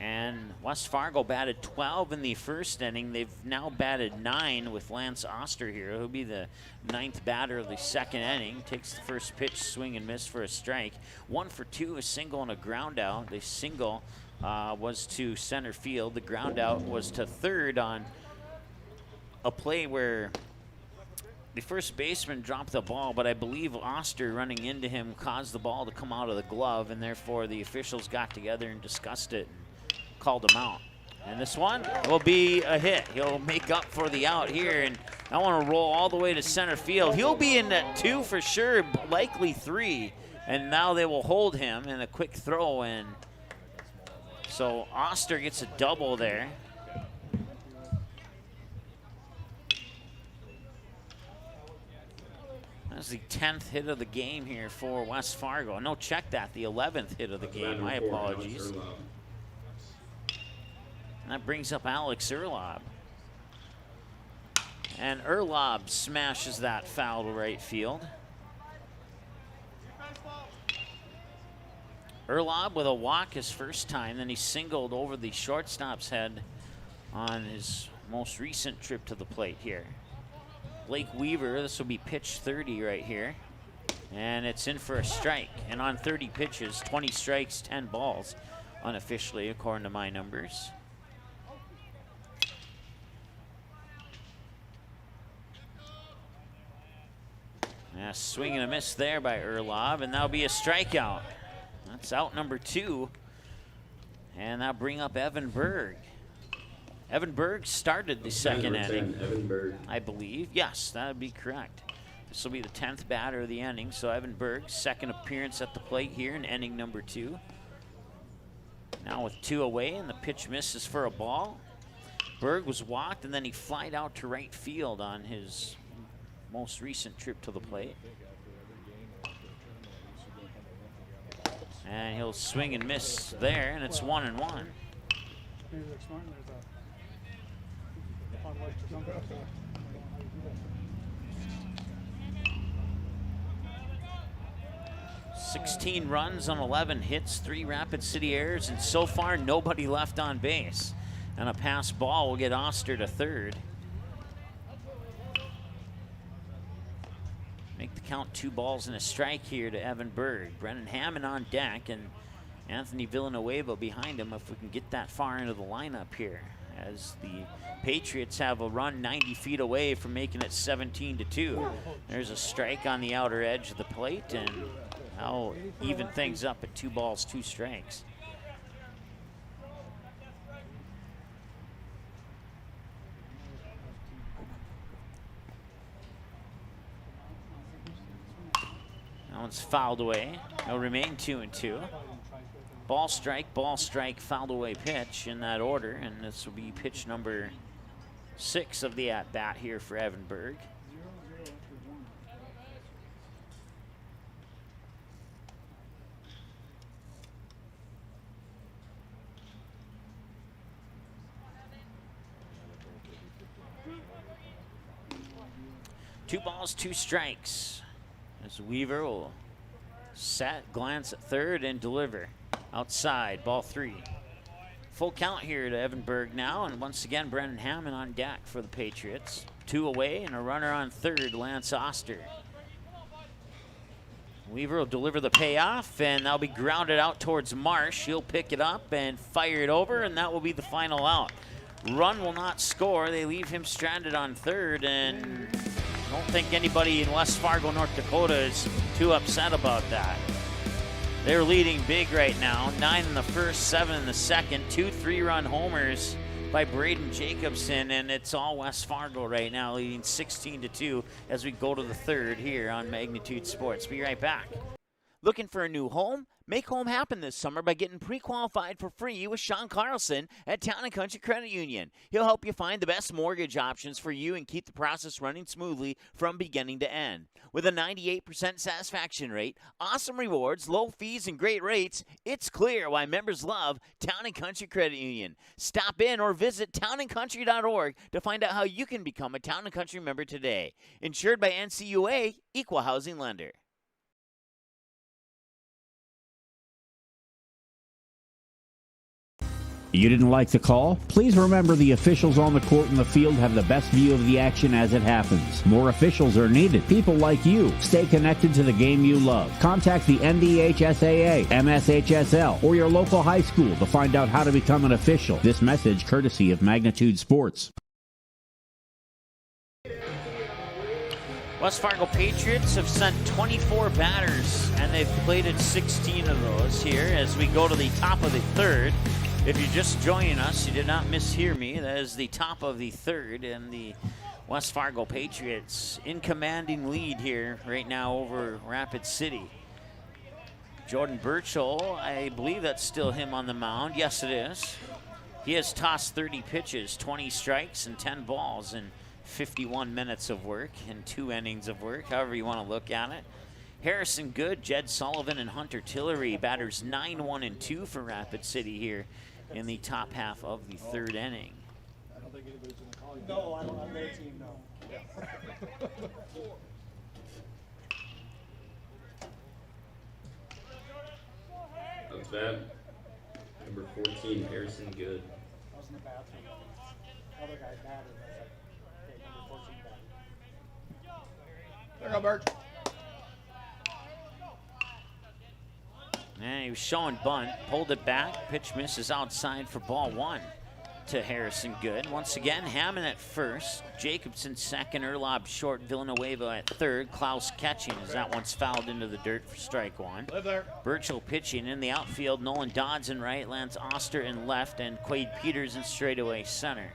And West Fargo batted 12 in the first inning. They've now batted 9 with Lance Oster here. He'll be the 9th batter of the second inning. Takes the first pitch, swing and miss for a strike. 1 for 2, a single and a ground out. The single was to center field. The ground out was to third on a play where the first baseman dropped the ball, but I believe Oster running into him caused the ball to come out of the glove, and therefore the officials got together and discussed it. Called him out. And this one will be a hit. He'll make up for the out here, and I want to roll all the way to center field. He'll be in at 2 for sure, likely 3, and now they will hold him in a quick throw in. So Oster gets a double there. That's the 10th hit of the game here for West Fargo. No, check that, the 11th hit of the game. My apologies. That brings up Alex Erlob. And Erlob smashes that foul to right field. Erlob with a walk his first time, then he singled over the shortstop's head on his most recent trip to the plate here. Blake Weaver, this will be pitch 30 right here. And it's in for a strike. And on 30 pitches, 20 strikes, 10 balls, unofficially, according to my numbers. Yeah, swing and a miss there by Erlob, and that'll be a strikeout. That's out number 2. And that'll bring up Evan Berg. Evan Berg started the second Number 10, inning, Evan Berg. I believe. Yes, that would be correct. This will be the 10th batter of the inning. So Evan Berg, second appearance at the plate here in inning number 2. Now with 2 away, and the pitch misses for a ball. Berg was walked, and then he flied out to right field on his most recent trip to the plate. And he'll swing and miss there, and it's 1-1. 16 runs on 11 hits, 3 Rapid City errors, and so far nobody left on base. And a pass ball will get Oster to third. Make the count 2 balls and a strike here to Evan Berg. Brennan Hammond on deck, and Anthony Villanueva behind him if we can get that far into the lineup here, as the Patriots have a run 90 feet away from making it 17-2. There's a strike on the outer edge of the plate, and I'll even things up at 2 balls, 2 strikes. That one's fouled away. It'll remain 2-2. Ball, strike, fouled away pitch in that order, and this will be pitch number 6 of the at-bat here for Evan Berg. Two balls, 2 strikes. As Weaver will set, glance at third, and deliver. Outside, ball 3. Full count here to Evan Berg now, and once again, Brennan Hammond on deck for the Patriots. 2 away, and a runner on third, Lance Oster. Weaver will deliver the payoff, and that'll be grounded out towards Marsh. He'll pick it up and fire it over, and that will be the final out. Run will not score. They leave him stranded on third, and I don't think anybody in West Fargo, North Dakota is too upset about that. They're leading big right now. 9 in the first, 7 in the second. 2 3-run homers by Braden Jacobson, and it's all West Fargo right now, leading 16-2 as we go to the third here on Magnitude Sports. Be right back. Looking for a new home? Make home happen this summer by getting pre-qualified for free with Sean Carlson at Town & Country Credit Union. He'll help you find the best mortgage options for you and keep the process running smoothly from beginning to end. With a 98% satisfaction rate, awesome rewards, low fees, and great rates, it's clear why members love Town & Country Credit Union. Stop in or visit townandcountry.org to find out how you can become a Town & Country member today. Insured by NCUA, Equal Housing Lender. You didn't like the call? Please remember the officials on the court and the field have the best view of the action as it happens. More officials are needed. People like you. Stay connected to the game you love. Contact the NDHSAA, MSHSL, or your local high school to find out how to become an official. This message courtesy of Magnitude Sports. West Fargo Patriots have sent 24 batters, and they've plated 16 of those here as we go to the top of the third. If you're just joining us, you did not mishear me. That is the top of the third, and the West Fargo Patriots in commanding lead here right now over Rapid City. Jordan Burchell, I believe that's still him on the mound. Yes, it is. He has tossed 30 pitches, 20 strikes, and 10 balls in 51 minutes of work and 2 innings of work, however you want to look at it. Harrison Good, Jed Sullivan, and Hunter Tillery, batters 9, 1, and 2 for Rapid City here in the top half of the third inning. I don't think anybody's going to call you. No, I don't have their team, no. Up to bat, number 14, Harrison Good. I was in the bathroom. Other guy batted. I was like, okay, number 14 batted. There you go, Berg. And he was showing bunt, pulled it back, pitch misses outside for ball 1. to Harrison Good. Once again, Hammond at first, Jacobson second, Erlob short, Villanueva at third, Klaus catching as that one's fouled into the dirt for strike one. Burchell pitching in the outfield, Nolan Dodds in right, Lance Oster in left, and Quade Peters in straightaway center.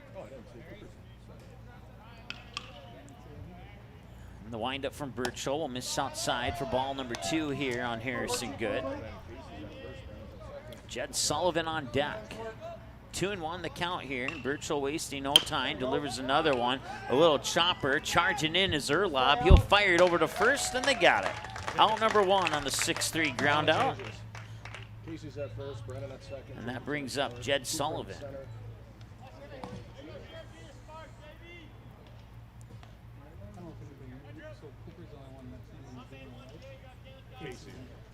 And the windup from Burchell will miss outside for ball number 2 here on Harrison Good. Jed Sullivan on deck. 2-1 the count here, and Burchell wasting no time, delivers another one. A little chopper, charging in is Erlob. He'll fire it over to first, and they got it. Out number 1 on the 6-3 ground out. And that brings up Jed Sullivan.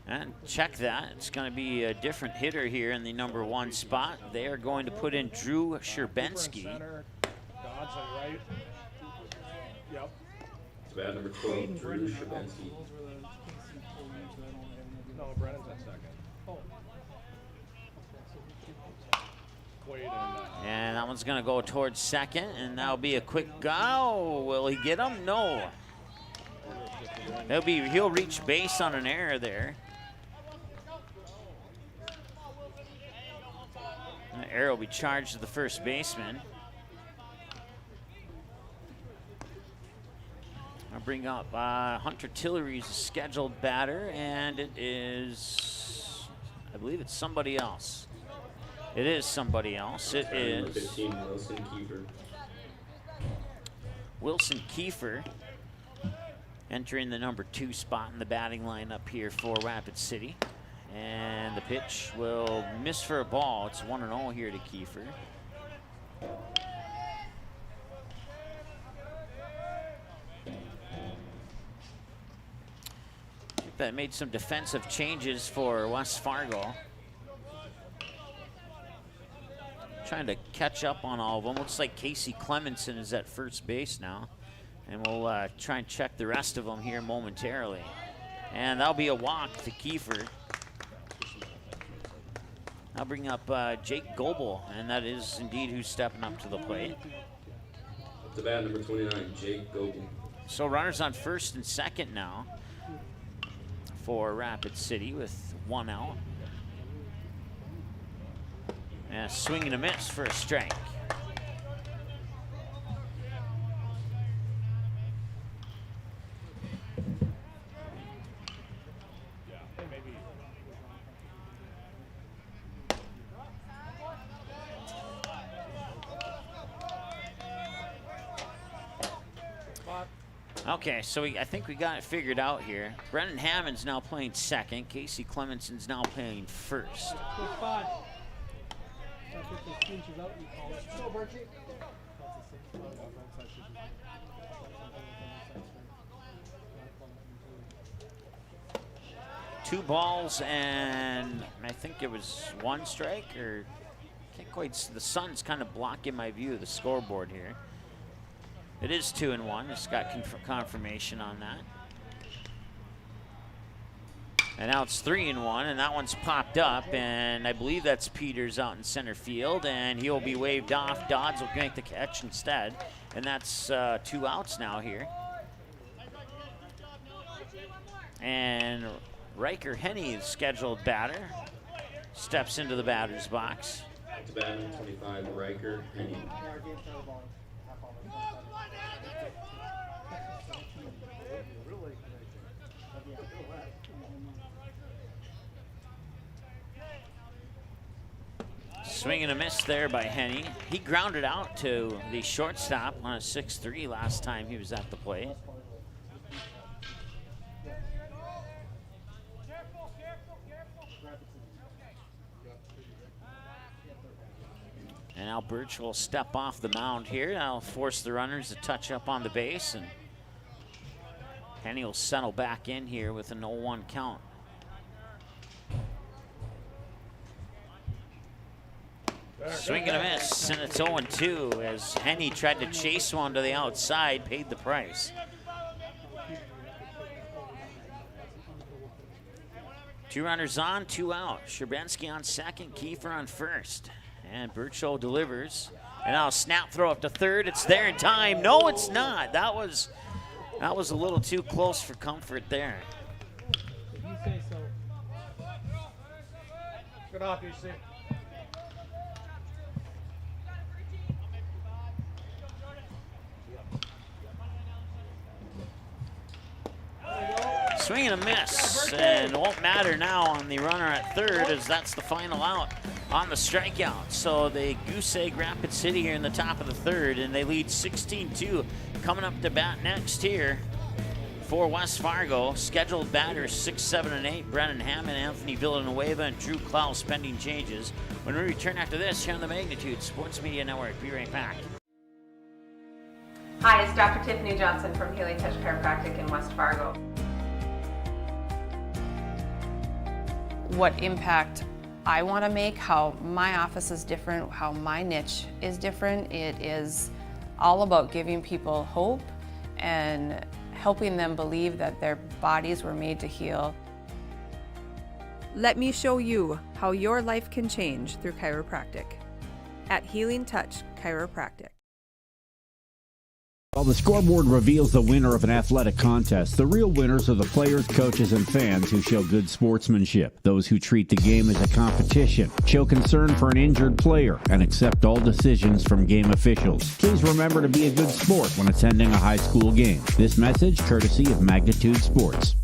And check that, it's going to be a different hitter here in the number 1 spot. They are going to put in Drew Sherbensky. Right. Yep. It's bad number 12, Drew Sherbensky. No, Brennan's at second. And that one's going to go towards second, and that'll be a quick go. Will he get him? No. He'll reach base on an error there. The error will be charged to the first baseman. I'll bring up Hunter Tillery's scheduled batter, and it is, I believe it's somebody else. It is somebody else. It is 15, Wilson Kiefer. Wilson Kiefer entering the number 2 spot in the batting lineup here for Rapid City. And the pitch will miss for a ball. It's 1-0 here to Kiefer. That made some defensive changes for West Fargo. Trying to catch up on all of them. Looks like Casey Clemenson is at first base now. And we'll try and check the rest of them here momentarily. And that'll be a walk to Kiefer. I'll bring up Jake Goebel, and that is indeed who's stepping up to the plate. Up to bat, number 29, Jake Goebel. So runners on first and second now for Rapid City with 1 out. And a swing and a miss for a strike. Okay, so I think we got it figured out here. Brennan Hammond's now playing second. Casey Clemenson's now playing first. Two balls and I think it was 1 strike, or can't quite see. The sun's kind of blocking my view of the scoreboard here. It is 2-1. Just got confirmation on that. And now it's 3-1, and that one's popped up, and I believe that's Peters out in center field, and he'll be waved off. Dodds will make the catch instead, and that's 2 outs now here. And Riker Henny, scheduled batter, steps into the batter's box. To bat, number 25, Riker Henny. Swing and a miss there by Henny. He grounded out to the shortstop on a 6-3 last time he was at the plate. And now Burchell will step off the mound here. That'll force the runners to touch up on the base, and Henny will settle back in here with an 0-1 count. Swing and a miss, and it's 0-2 as Henny tried to chase one to the outside, paid the price. Two runners on, 2 out. Sherbensky on second, Kiefer on first. And Burchell delivers And now snap throw up to third. It's there in time. No, it's not. That was a little too close for comfort there. If you say so. Good off, DC. Swing and a miss, and it won't matter now on the runner at third, as that's the final out on the strikeout. So they goose egg Rapid City here in the top of the third, and they lead 16-2. Coming up to bat next here for West Fargo. Scheduled batters 6, 7, and 8. Brennan Hammond, Anthony Villanueva, and Drew Klaus pending changes. When we return after this here on the Magnitude Sports Media Network. Be right back. Hi, it's Dr. Tiffany Johnson from Healing Touch Chiropractic in West Fargo. What impact I want to make, how my office is different, how my niche is different. It is all about giving people hope and helping them believe that their bodies were made to heal. Let me show you how your life can change through chiropractic at Healing Touch Chiropractic. While the scoreboard reveals the winner of an athletic contest, the real winners are the players, coaches, and fans who show good sportsmanship. Those who treat the game as a competition, show concern for an injured player, and accept all decisions from game officials. Please remember to be a good sport when attending a high school game. This message courtesy of Magnitude Sports.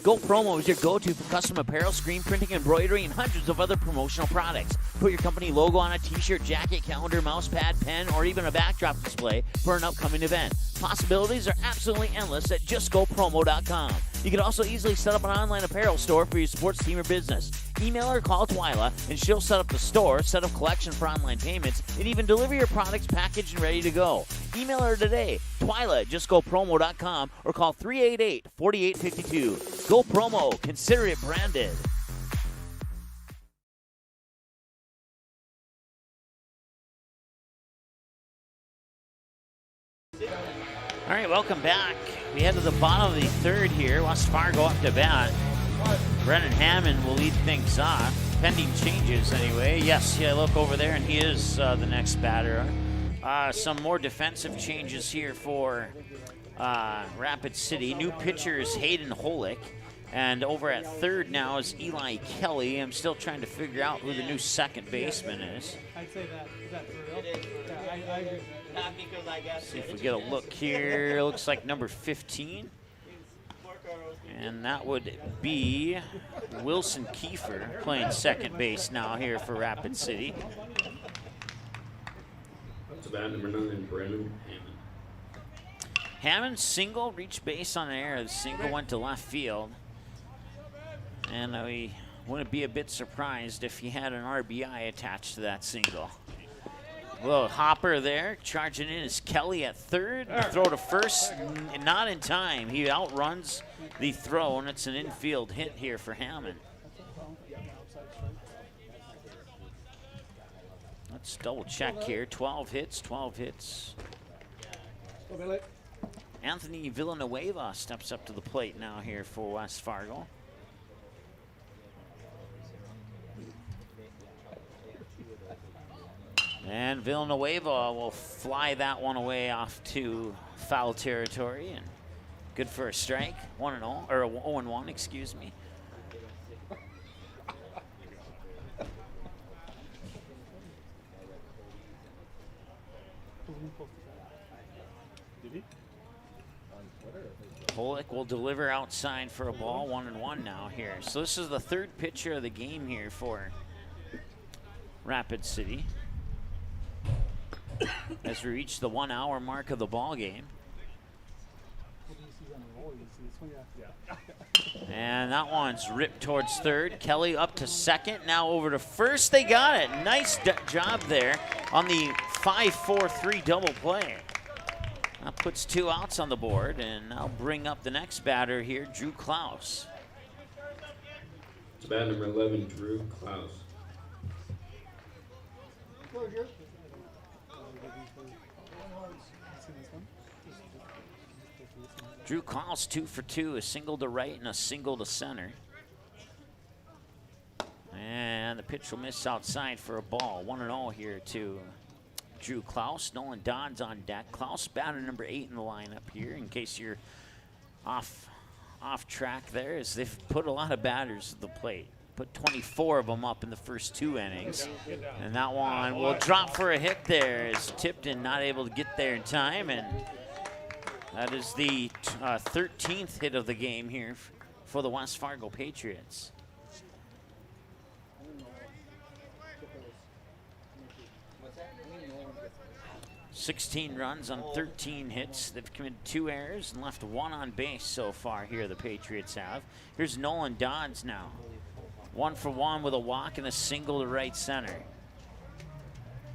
Go Promo is your go-to for custom apparel, screen printing, embroidery, and hundreds of other promotional products. Put your company logo on a t-shirt, jacket, calendar, mouse pad, pen, or even a backdrop display for an upcoming event. Possibilities are absolutely endless at justgopromo.com. You can also easily set up an online apparel store for your sports team or business. Email or call Twyla, and she'll set up the store, set up collection for online payments, and even deliver your products packaged and ready to go. Email her today, Twyla at justgopromo.com, or call 388-4852. Go Promo. Consider it branded. All right, welcome back. We head to the bottom of the third here. West Fargo up to bat. Brennan Hammond will lead things off. Pending changes anyway. Yes, yeah, look over there, and he is the next batter. Some more defensive changes here for Rapid City. New pitcher is Hayden Holick. And over at third now is Eli Kelly. I'm still trying to figure out who the new second baseman is. I'd say that. Is that for real? Yeah, I agree. See if we get a look here. Looks like number 15. And that would be Wilson Kiefer playing second base now here for Rapid City. That's about number 9, Brennan Hammond. Hammond single, reached base on air. The single went to left field. And we wouldn't be a bit surprised if he had an RBI attached to that single. A little hopper there. Charging in is Kelly at third. The throw to first, not in time. He outruns the throw, and it's an infield hit here for Hammond. Let's double check here. 12 hits, 12 hits. Anthony Villanueva steps up to the plate now here for West Fargo. And Villanueva will fly that one away off to foul territory, and good for a strike. 1-0, or 0-1, excuse me. Holick will deliver outside for a ball. 1-1 now here. So this is the third pitcher of the game here for Rapid City, as we reach the 1 hour mark of the ball game. And that one's ripped towards third. Kelly up to second, now over to first. They got it. Nice job there on the 5-4-3 double play. That puts 2 outs on the board, and I'll bring up the next batter here, Drew Klaus. It's about number 11, Drew Klaus. Drew Klaus 2 for 2, a single to right and a single to center. And And the pitch will miss outside for a ball. 1-0 here to Drew Klaus. Nolan Dodd's on deck. Klaus, batter number 8 in the lineup here, in case you're off track there, is they've put a lot of batters at the plate. Put 24 of them up in the first 2 innings. And that one will drop for a hit there as Tipton not able to get there in time. And that is the 13th hit of the game here for the West Fargo Patriots. 16 runs on 13 hits. They've committed 2 errors and left 1 on base so far here, the Patriots have. Here's Nolan Dodds now. 1 for 1 with a walk and a single to right center.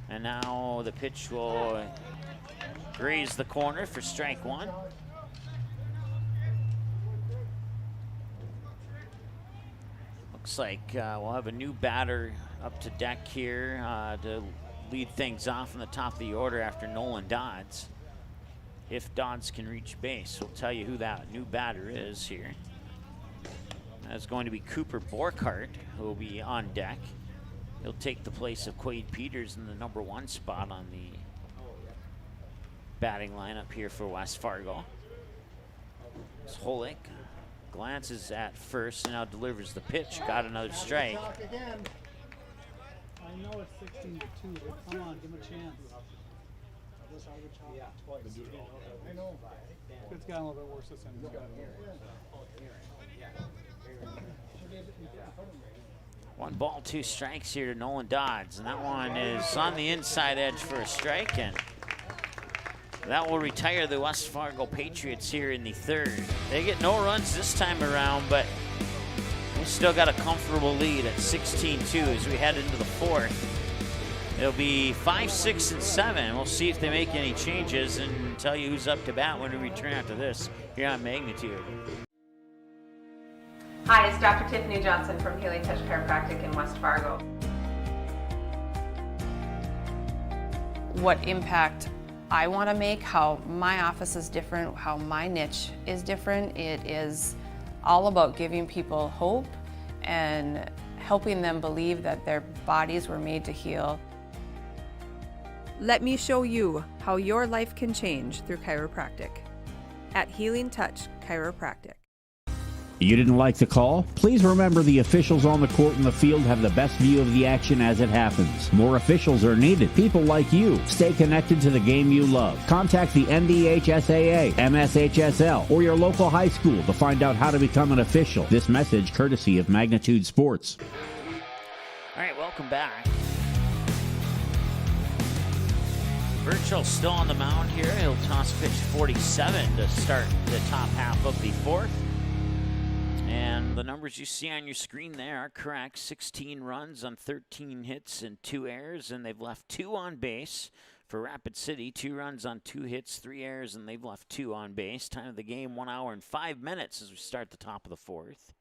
And now the pitch will graze the corner for strike 1. Looks like we'll have a new batter up to deck here to lead things off in the top of the order after Nolan Dodds. If Dodds can reach base, we'll tell you who that new batter is here. That's going to be Cooper Borkart, who will be on deck. He'll take the place of Quade Peters in the number 1 spot on the batting lineup here for West Fargo. Holick glances at first and now delivers the pitch. Got another strike. I know it's 16-2, but come on, give him a chance. I know. It's gotten a little bit worse this end. One ball, 2 strikes here to Nolan Dodds, and that one is on the inside edge for a strike, and that will retire the West Fargo Patriots here in the 3rd. They get no runs this time around, but we still got a comfortable lead at 16-2 as we head into the 4th. It'll be 5, 6, and 7. We'll see if they make any changes and tell you who's up to bat when we return after this here on Magnitude. Hi, it's Dr. Tiffany Johnson from Healing Touch Chiropractic in West Fargo. What impact I want to make, how my office is different, how my niche is different. It is all about giving people hope and helping them believe that their bodies were made to heal. Let me show you how your life can change through chiropractic at Healing Touch Chiropractic. You didn't like the call? Please remember the officials on the court and the field have the best view of the action as it happens. More officials are needed. People like you. Stay connected to the game you love. Contact the NDHSAA, MSHSL, or your local high school to find out how to become an official. This message courtesy of Magnitude Sports. All right, welcome back. Burchell still on the mound here. He'll toss pitch 47 to start the top half of the 4th. And the numbers you see on your screen there are correct. 16 runs on 13 hits and 2 errors, and they've left 2 on base for Rapid City. 2 runs on 2 hits, 3 errors, and they've left 2 on base. Time of the game, 1 hour and 5 minutes as we start the top of the 4th.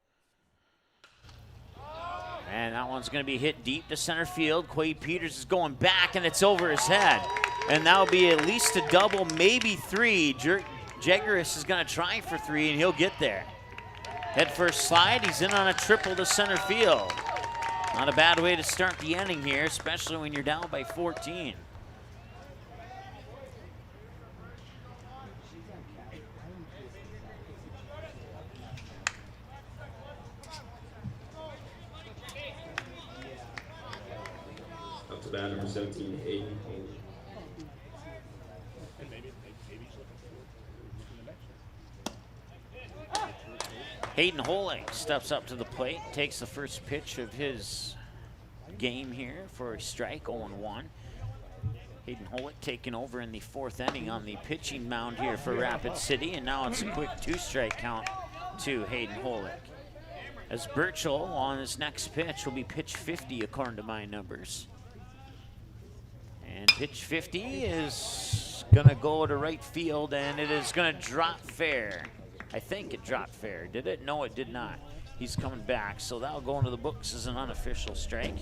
And that one's going to be hit deep to center field. Quade Peters is going back, and it's over his head. And that'll be at least a double, maybe 3. Jaggerus is going to try for 3, and he'll get there. Head first slide, he's in on a triple to center field. Not a bad way to start the inning here, especially when you're down by 14. Up to bat, number 17, Hayden. Hayden Holick steps up to the plate, takes the first pitch of his game here for a strike, 0-1. Hayden Holick taking over in the 4th inning on the pitching mound here for Rapid City, and now it's a quick 2-strike count to Hayden Holick. As Burchell on his next pitch will be pitch 50 according to my numbers. And pitch 50 is gonna go to right field, and it is gonna drop fair. I think it dropped fair. Did it? No, it did not. He's coming back, so that'll go into the books as an unofficial strike.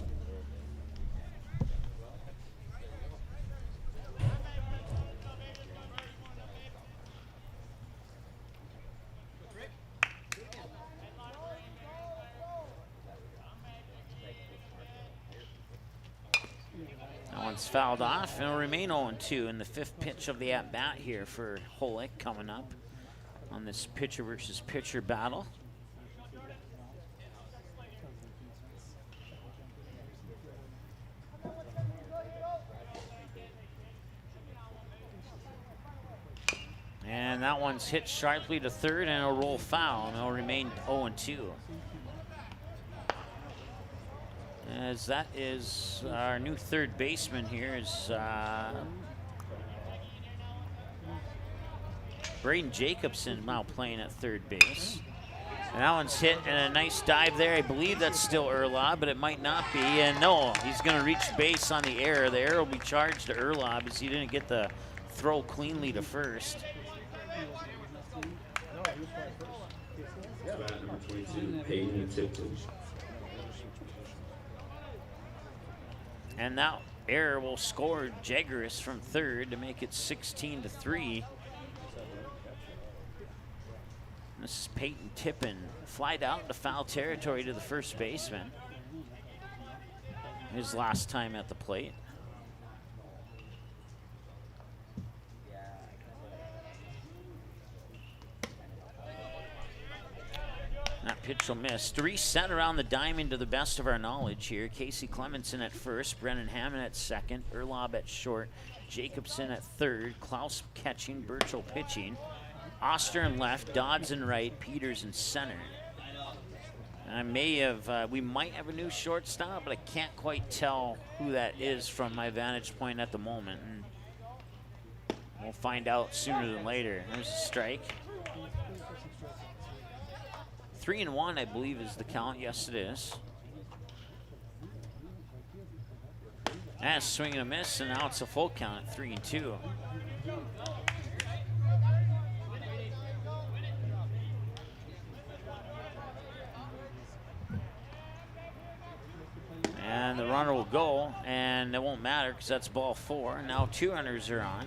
That one's fouled off, and it'll remain 0-2 in the 5th pitch of the at-bat here for Holick coming up on this pitcher versus pitcher battle. And that one's hit sharply to third, and it'll roll foul, and it'll remain 0-2. As that is our new third baseman here is Braden Jacobson now playing at third base. And that one's hit, and a nice dive there. I believe that's still Erlob, but it might not be. And no, he's going to reach base on the error. The error will be charged to Erlob as he didn't get the throw cleanly to first. Number 22, Braden Jacobson. And now error will score Jaggerus from third to make it 16-3. This is Peyton Tippin. Flied out into foul territory to the first baseman. His last time at the plate. That pitch will miss. To reset around the diamond to the best of our knowledge here. Casey Clemenson at first, Brennan Hammond at second, Erlob at short, Jacobson at third, Klaus catching, Burchell pitching, Oster in left, Dodds in right, Peters in center. And we might have a new shortstop, but I can't quite tell who that is from my vantage point at the moment. And we'll find out sooner than later. There's a strike. 3-1, I believe, is the count. Yes, it is. And swing and a miss, and now it's a full count at 3-2. And the runner will go, and it won't matter because that's ball 4. Now 2 runners are on.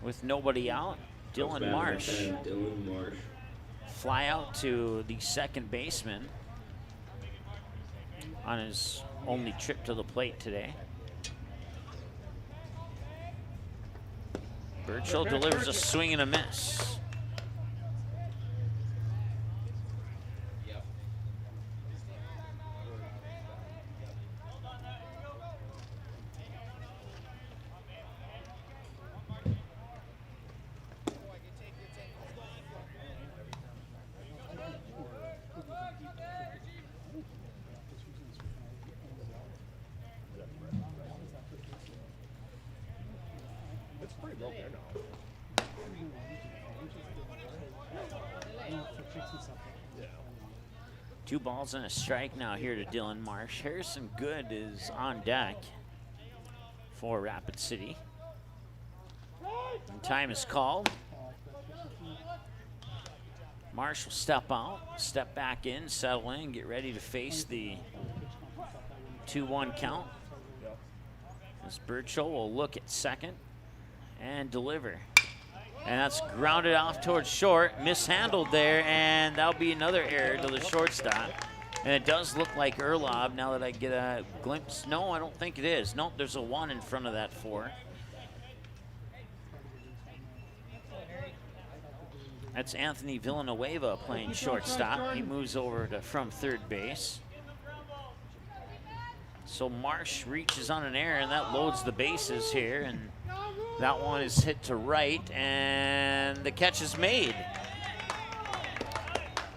With nobody out, Dylan Marsh. Fly out to the second baseman on his only trip to the plate today. Burchell delivers a swing and a miss. Two balls and a strike now here to Dylan Marsh. Harrison Good is on deck for Rapid City. And time is called. Marsh will step out, step back in, settle in, get ready to face the 2-1 count. As Burchell will look at second and deliver. And that's grounded off towards short, mishandled there, and that'll be another error to the shortstop. And it does look like Erlob now that I get a glimpse. No, I don't think it is. Nope, there's a 1 in front of that 4. That's Anthony Villanueva playing shortstop. He moves over to from third base. So Marsh reaches on an error, and that loads the bases here. And that one is hit to right, and the catch is made.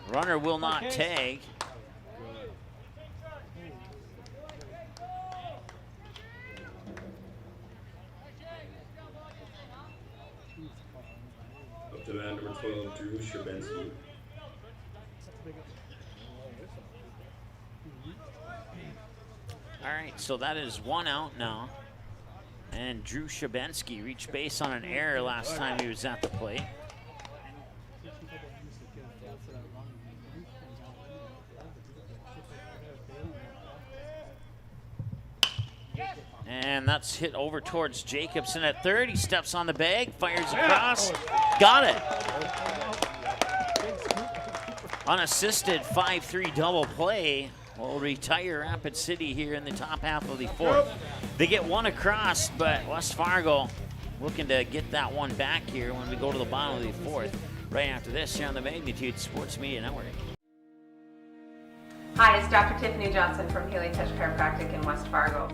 Runner will not tag. Up to bat, number 12, Drew Shabensky. All right, so that is 1 out now. And Drew Shabensky reached base on an error last time he was at the plate. And that's hit over towards Jacobson at third. He steps on the bag, fires across, got it. Unassisted 5-3 double play will retire Rapid City here in the top half of the fourth. They get one across, but West Fargo looking to get that one back here when we go to the bottom of the fourth. Right after this, here on the Magnitude Sports Media Network. Hi, it's Dr. Tiffany Johnson from Healing Touch Chiropractic in West Fargo.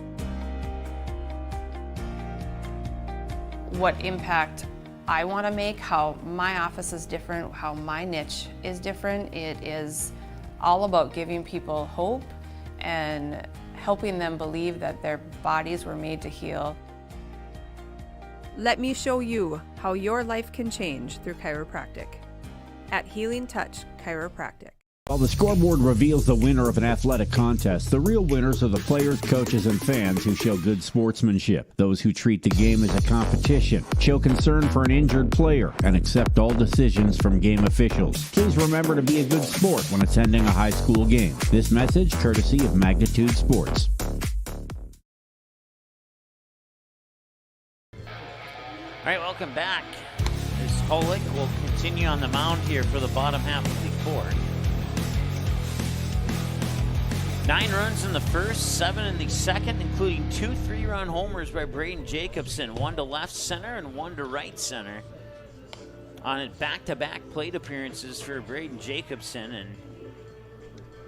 What impact I want to make, how my office is different, how my niche is different. It is all about giving people hope and helping them believe that their bodies were made to heal. Let me show you how your life can change through chiropractic at Healing Touch Chiropractic. While the scoreboard reveals the winner of an athletic contest, the real winners are the players, coaches, and fans who show good sportsmanship. Those who treat the game as a competition, show concern for an injured player, and accept all decisions from game officials. Please remember to be a good sport when attending a high school game. This message courtesy of Magnitude Sports. All right, welcome back. This Holick will continue on the mound here for the bottom half of the fourth. 9 runs in the first, 7 in the second, including 2 3-run homers by Braden Jacobson, 1 to left center and 1 to right center. On back-to-back plate appearances for Braden Jacobson, and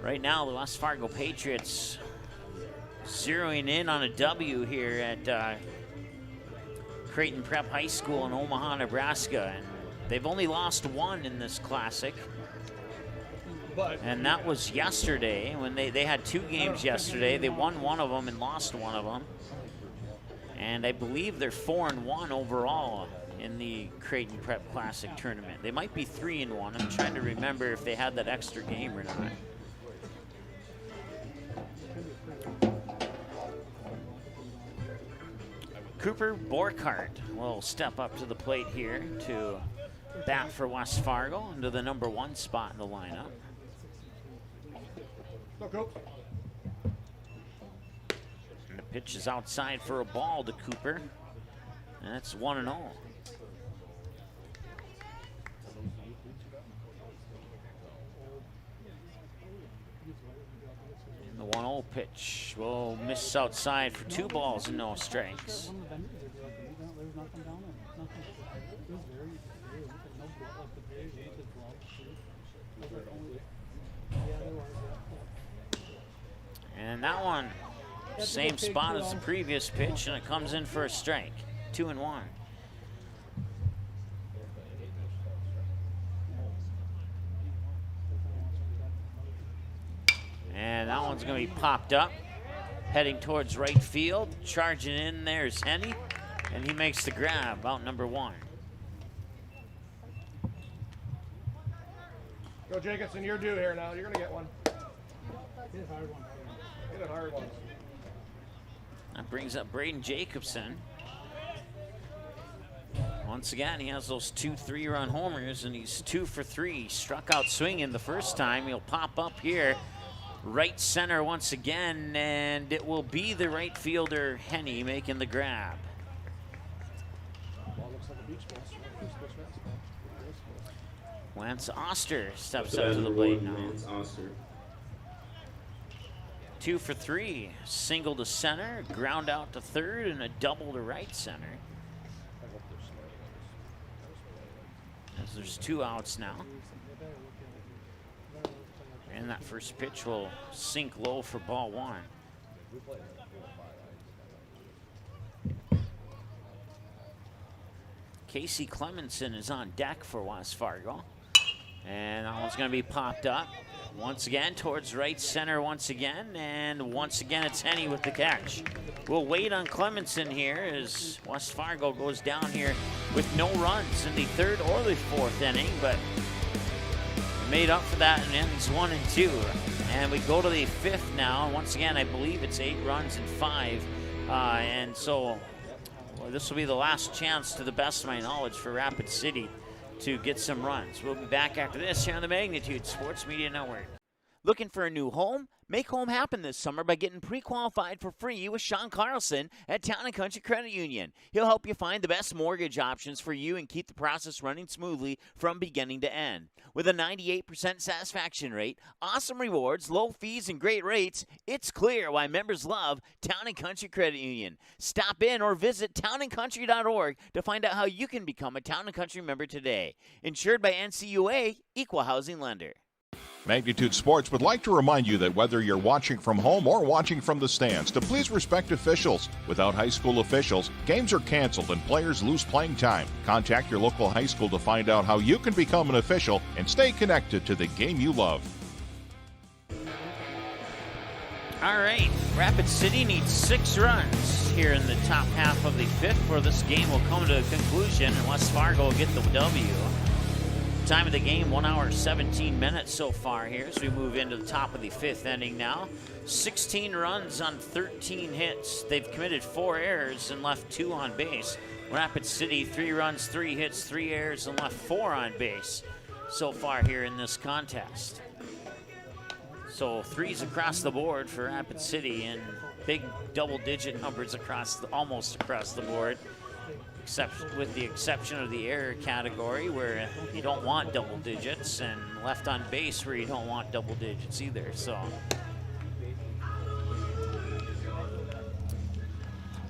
right now the West Fargo Patriots zeroing in on a W here at Creighton Prep High School in Omaha, Nebraska, and they've only lost 1 in this classic. And that was yesterday when they had 2 games yesterday. They won 1 of them and lost 1 of them. And I believe they're 4-1 overall in the Creighton Prep Classic tournament. They might be 3-1. I'm trying to remember if they had that extra game or not. Cooper Borkhardt will step up to the plate here to bat for West Fargo into the number 1 spot in the lineup. And the pitch is outside for a ball to Cooper. And that's 1-0. And the 1-0 pitch will miss outside for 2 balls and no strikes. And that one, same spot as the previous pitch, and it comes in for a strike. 2-1. And that one's going to be popped up, heading towards right field. Charging in there's Henny, and he makes the grab, out number 1. Go Jacobson, you're due here now. You're going to get one. Get a hard one. That brings up Braden Jacobson. Once again, he has those 2 3-run homers, and he's 2 for 3. Struck out swinging the first time. He'll pop up here, right center once again, and it will be the right fielder, Henny, making the grab. Lance Oster steps up to the plate now. Lance Oster. 2 for 3, single to center, ground out to third, and a double to right center. As there's 2 outs now. And that first pitch will sink low for ball 1. Casey Clemenson is on deck for West Fargo. And that one's going to be popped up. Once again, towards right center once again, and once again it's Henny with the catch. We'll wait on Clemenson here as West Fargo goes down here with no runs in the 3rd or the 4th inning, but made up for that in innings 1 and 2. And we go to the 5th now, and once again I believe it's 8 runs and 5. And so this will be the last chance, to the best of my knowledge, for Rapid City to get some runs. We'll be back after this here on the Magnitude Sports Media Network. Looking for a new home? Make home happen this summer by getting pre-qualified for free with Sean Carlson at Town & Country Credit Union. He'll help you find the best mortgage options for you and keep the process running smoothly from beginning to end. With a 98% satisfaction rate, awesome rewards, low fees, and great rates, it's clear why members love Town & Country Credit Union. Stop in or visit townandcountry.org to find out how you can become a Town & Country member today. Insured by NCUA, Equal Housing Lender. Magnitude Sports would like to remind you that whether you're watching from home or watching from the stands, to please respect officials. Without high school officials, games are canceled and players lose playing time. Contact your local high school to find out how you can become an official and stay connected to the game you love. All right, Rapid City needs 6 runs here in the top half of the 5th for this game will come to a conclusion and West Fargo will get the W. Time of the game, 1 hour, 17 minutes so far here as we move into the top of the 5th inning now. 16 runs on 13 hits. They've committed 4 errors and left 2 on base. Rapid City, 3 runs, 3 hits, 3 errors, and left 4 on base so far here in this contest. So 3s across the board for Rapid City and big double-digit numbers almost across the board. With the exception of the error category where you don't want double digits and left on base where you don't want double digits either.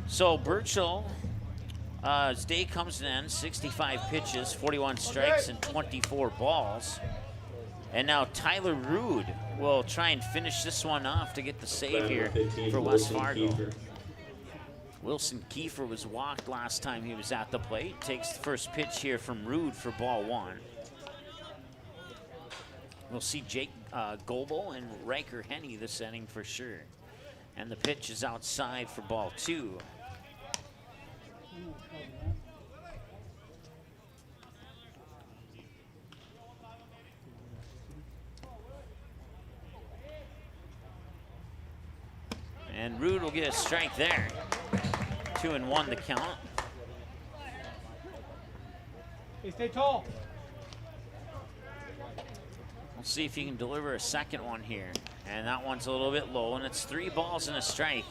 So Burchell, his day comes to an end, 65 pitches, 41 strikes, and 24 balls. And now Tyler Rude will try and finish this one off to get the save here for West Fargo. Wilson Kiefer was walked last time he was at the plate. Takes the first pitch here from Rude for ball 1. We'll see Jake Goebel and Riker Henny this inning for sure. And the pitch is outside for ball 2. And Rude will get a strike there. 2-1 the count. Hey, stay tall. We'll see if he can deliver a second one here. And that one's a little bit low, and it's 3 balls and a strike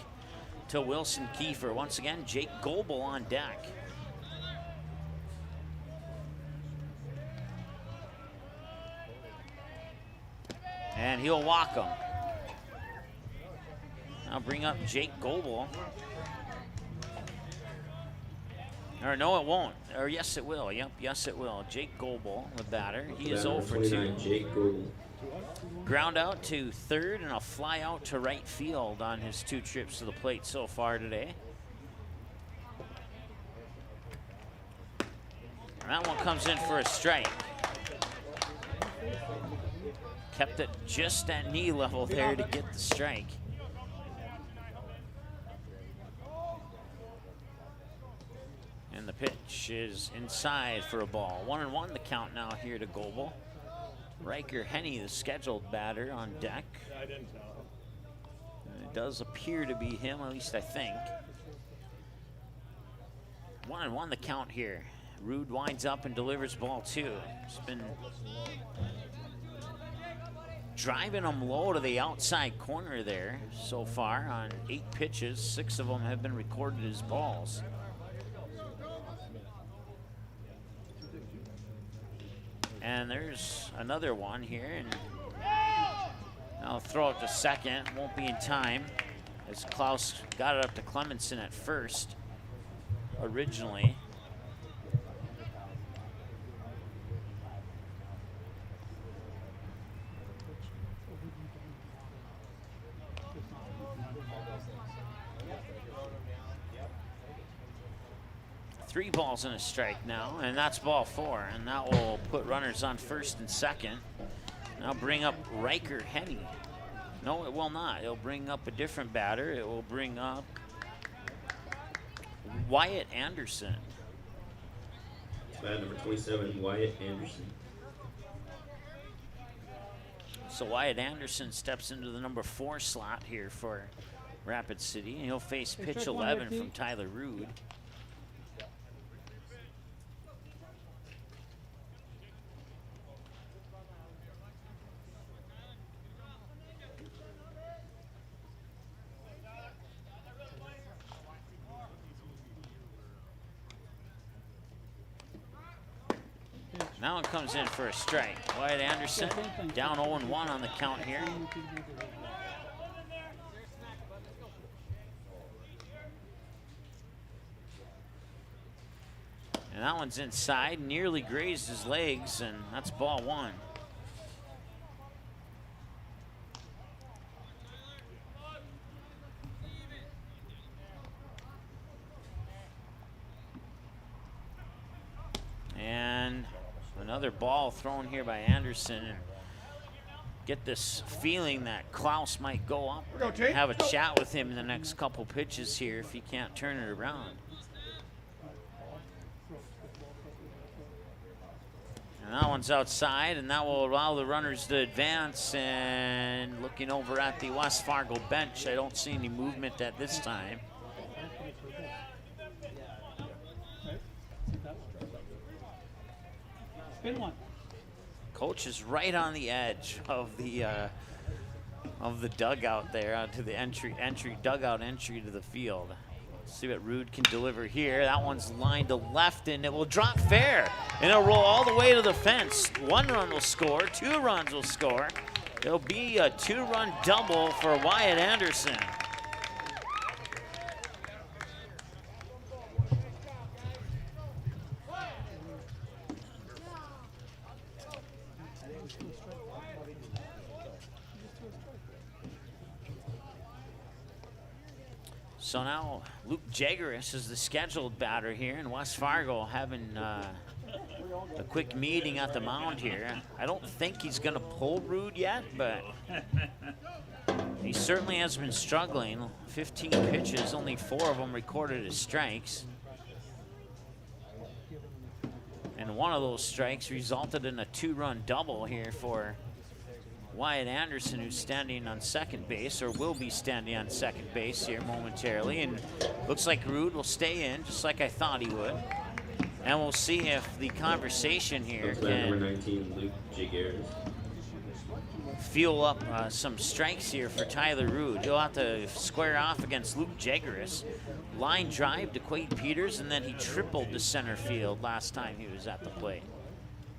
to Wilson Kiefer. Once again, Jake Goebel on deck. And he'll walk him. I'll bring up Jake Goebel. Or no, it won't. Or yes, it will. Yep, yes, it will. Jake Goebel, the batter. He is 0 for 2. Jake Goebel. Ground out to third and a fly out to right field on his 2 trips to the plate so far today. And that one comes in for a strike. Kept it just at knee level there to get the strike. And the pitch is inside for a ball. 1-1 the count now here to Goebel. Riker Henny, the scheduled batter, on deck. And it does appear to be him, at least I think. 1-1 the count here. Rude winds up and delivers ball 2. It's been driving him low to the outside corner there so far on 8 pitches. 6 of them have been recorded as balls. And there's another one here, and I'll throw it to second. Won't be in time, as Klaus got it up to Clemenson at first originally. Three balls and a strike now, and that's ball 4, and that will put runners on first and second. Now bring up Riker Henny. No, it will not. It'll bring up a different batter. It will bring up Wyatt Anderson. Bat number 27, Wyatt Anderson. So Wyatt Anderson steps into the number 4 slot here for Rapid City, and he'll face pitch 11 from Tyler Rude. Now it comes in for a strike. Wyatt Anderson down 0-1 on the count here. And that one's inside, nearly grazed his legs, and that's ball 1. And another ball thrown here by Anderson. And get this feeling that Klaus might go up and have a chat with him in the next couple pitches here if he can't turn it around. And that one's outside, and that will allow the runners to advance. And looking over at the West Fargo bench, I don't see any movement at this time. Spin one. Coach is right on the edge of the dugout there, onto the dugout entry to the field. Let's see what Rude can deliver here. That one's lined to left, and it will drop fair, and it'll roll all the way to the fence. 1 run will score, 2 runs will score. It'll be a 2-run double for Wyatt Anderson. So now Luke Jaggerus is the scheduled batter here, and West Fargo having a quick meeting at the mound here. I don't think he's going to pull Rude yet, but he certainly has been struggling. 15 pitches, only 4 of them recorded as strikes. And one of those strikes resulted in a 2-run double here for Wyatt Anderson, who's standing on second base, or will be standing on second base here momentarily. And looks like Rude will stay in, just like I thought he would. And we'll see if the conversation here can number 19, Luke Jaggerus. fuel up some strikes here for Tyler Rude. He'll have to square off against Luke Jaggerus. Line drive to Quade Peters, and then he tripled to center field last time he was at the plate.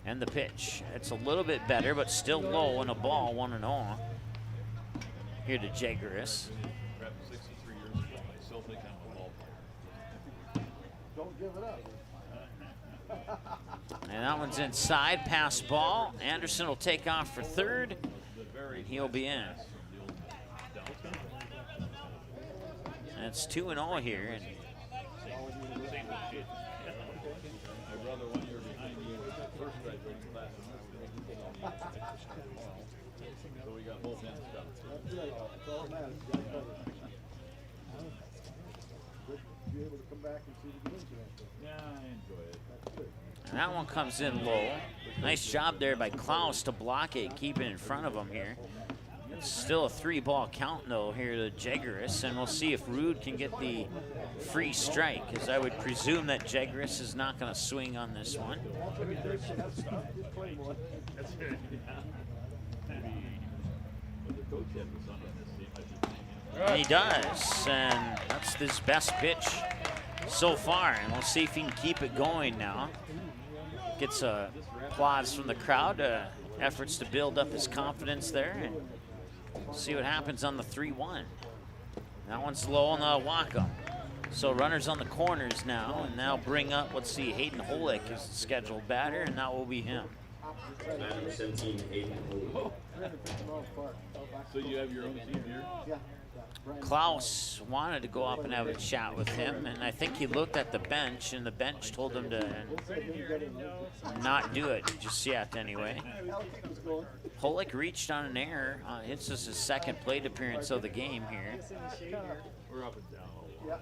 And the pitch. It's a little bit better, but still low, and a ball, 1-0. Here to Jaggerus. Don't give it up. And that one's inside, pass ball. Anderson will take off for third, and he'll be in. And it's 2-0 here. And and that one comes in low. Nice job there by Klaus to block it, keep it in front of him here. It's still a 3-ball count though here to Jaggerus, and we'll see if Rude can get the free strike, because I would presume that Jaggerus is not going to swing on this one. And he does, and that's his best pitch so far, and we'll see if he can keep it going now. Gets applause from the crowd, efforts to build up his confidence there, and see what happens on the 3-1. That one's low, and they'll walk him. So runners on the corners now, and they'll bring up, let's see, Hayden Holick is the scheduled batter, and that will be him. Number 17, Hayden Holick. So you have your own team here? Yeah. Klaus wanted to go up and have a chat with him, and I think he looked at the bench, and the bench told him to not do it just yet anyway. Holick reached on an error. It's just his second plate appearance of the game here. We're up and down.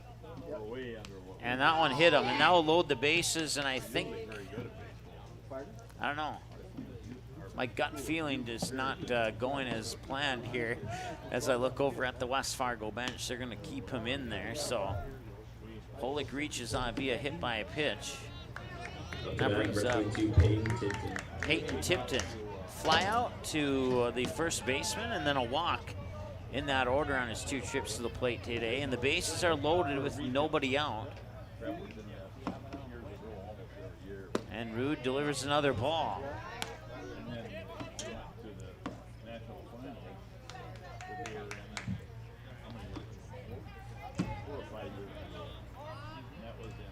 We're way under one. And that one hit him, and now load the bases, and I think, I don't know. My gut feeling is not going as planned here. As I look over at the West Fargo bench, they're going to keep him in there. So Holick reaches on via hit by a pitch. That brings up Peyton Tipton. Fly out to the first baseman, and then a walk in that order on his 2 trips to the plate today. And the bases are loaded with nobody out. And Rude delivers another ball. And then to the national finals that they were in, how many years ago? 4 or 5 years ago. And that was in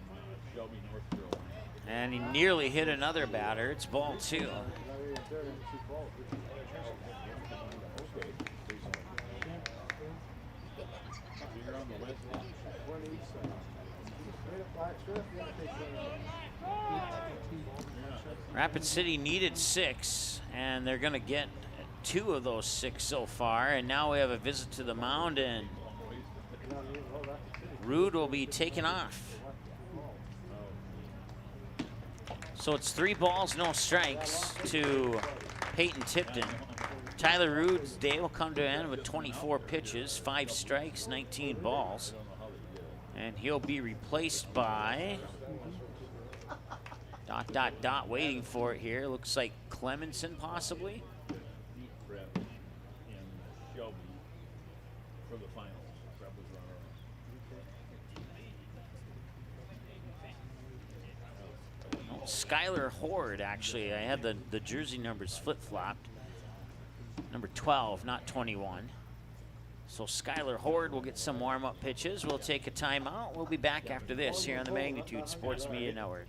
Shelby, North Carolina. And he nearly hit another batter. It's ball 2. Rapid City needed 6, and they're going to get 2 of those 6 so far. And now we have a visit to the mound, and Rude will be taken off. So it's 3 balls, no strikes to Peyton Tipton. Tyler Rude's day will come to an end with 24 pitches, 5 strikes, 19 balls. And he'll be replaced by ... waiting for it here. Looks like Clemenson possibly. Prep in Shelby for the finals. Prep was runner-up. Skylar Horde, actually. I had the jersey numbers flip-flopped. Number 12, not 21. So Skylar Horde will get some warm-up pitches. We'll take a timeout. We'll be back after this here on the Magnitude Sports Media Network.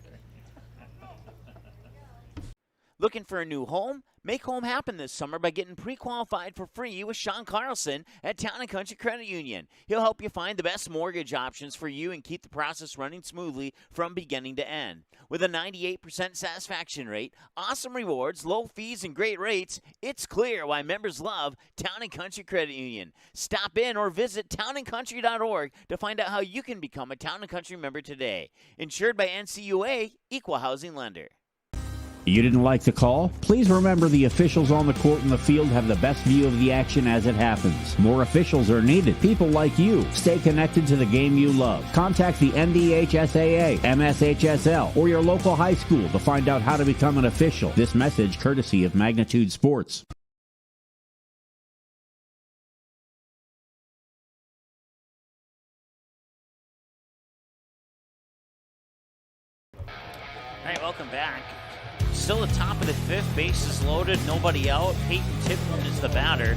Looking for a new home? Make home happen this summer by getting pre-qualified for free with Sean Carlson at Town & Country Credit Union. He'll help you find the best mortgage options for you and keep the process running smoothly from beginning to end. With a 98% satisfaction rate, awesome rewards, low fees, and great rates, it's clear why members love Town & Country Credit Union. Stop in or visit townandcountry.org to find out how you can become a Town & Country member today. Insured by NCUA, Equal Housing Lender. You didn't like the call? Please remember the officials on the court and the field have the best view of the action as it happens. More officials are needed. People like you. Stay connected to the game you love. Contact the NDHSAA, MSHSL, or your local high school to find out how to become an official. This message courtesy of Magnitude Sports. All right, welcome back. Still the top of the 5th, bases loaded, nobody out. Peyton Tipton is the batter.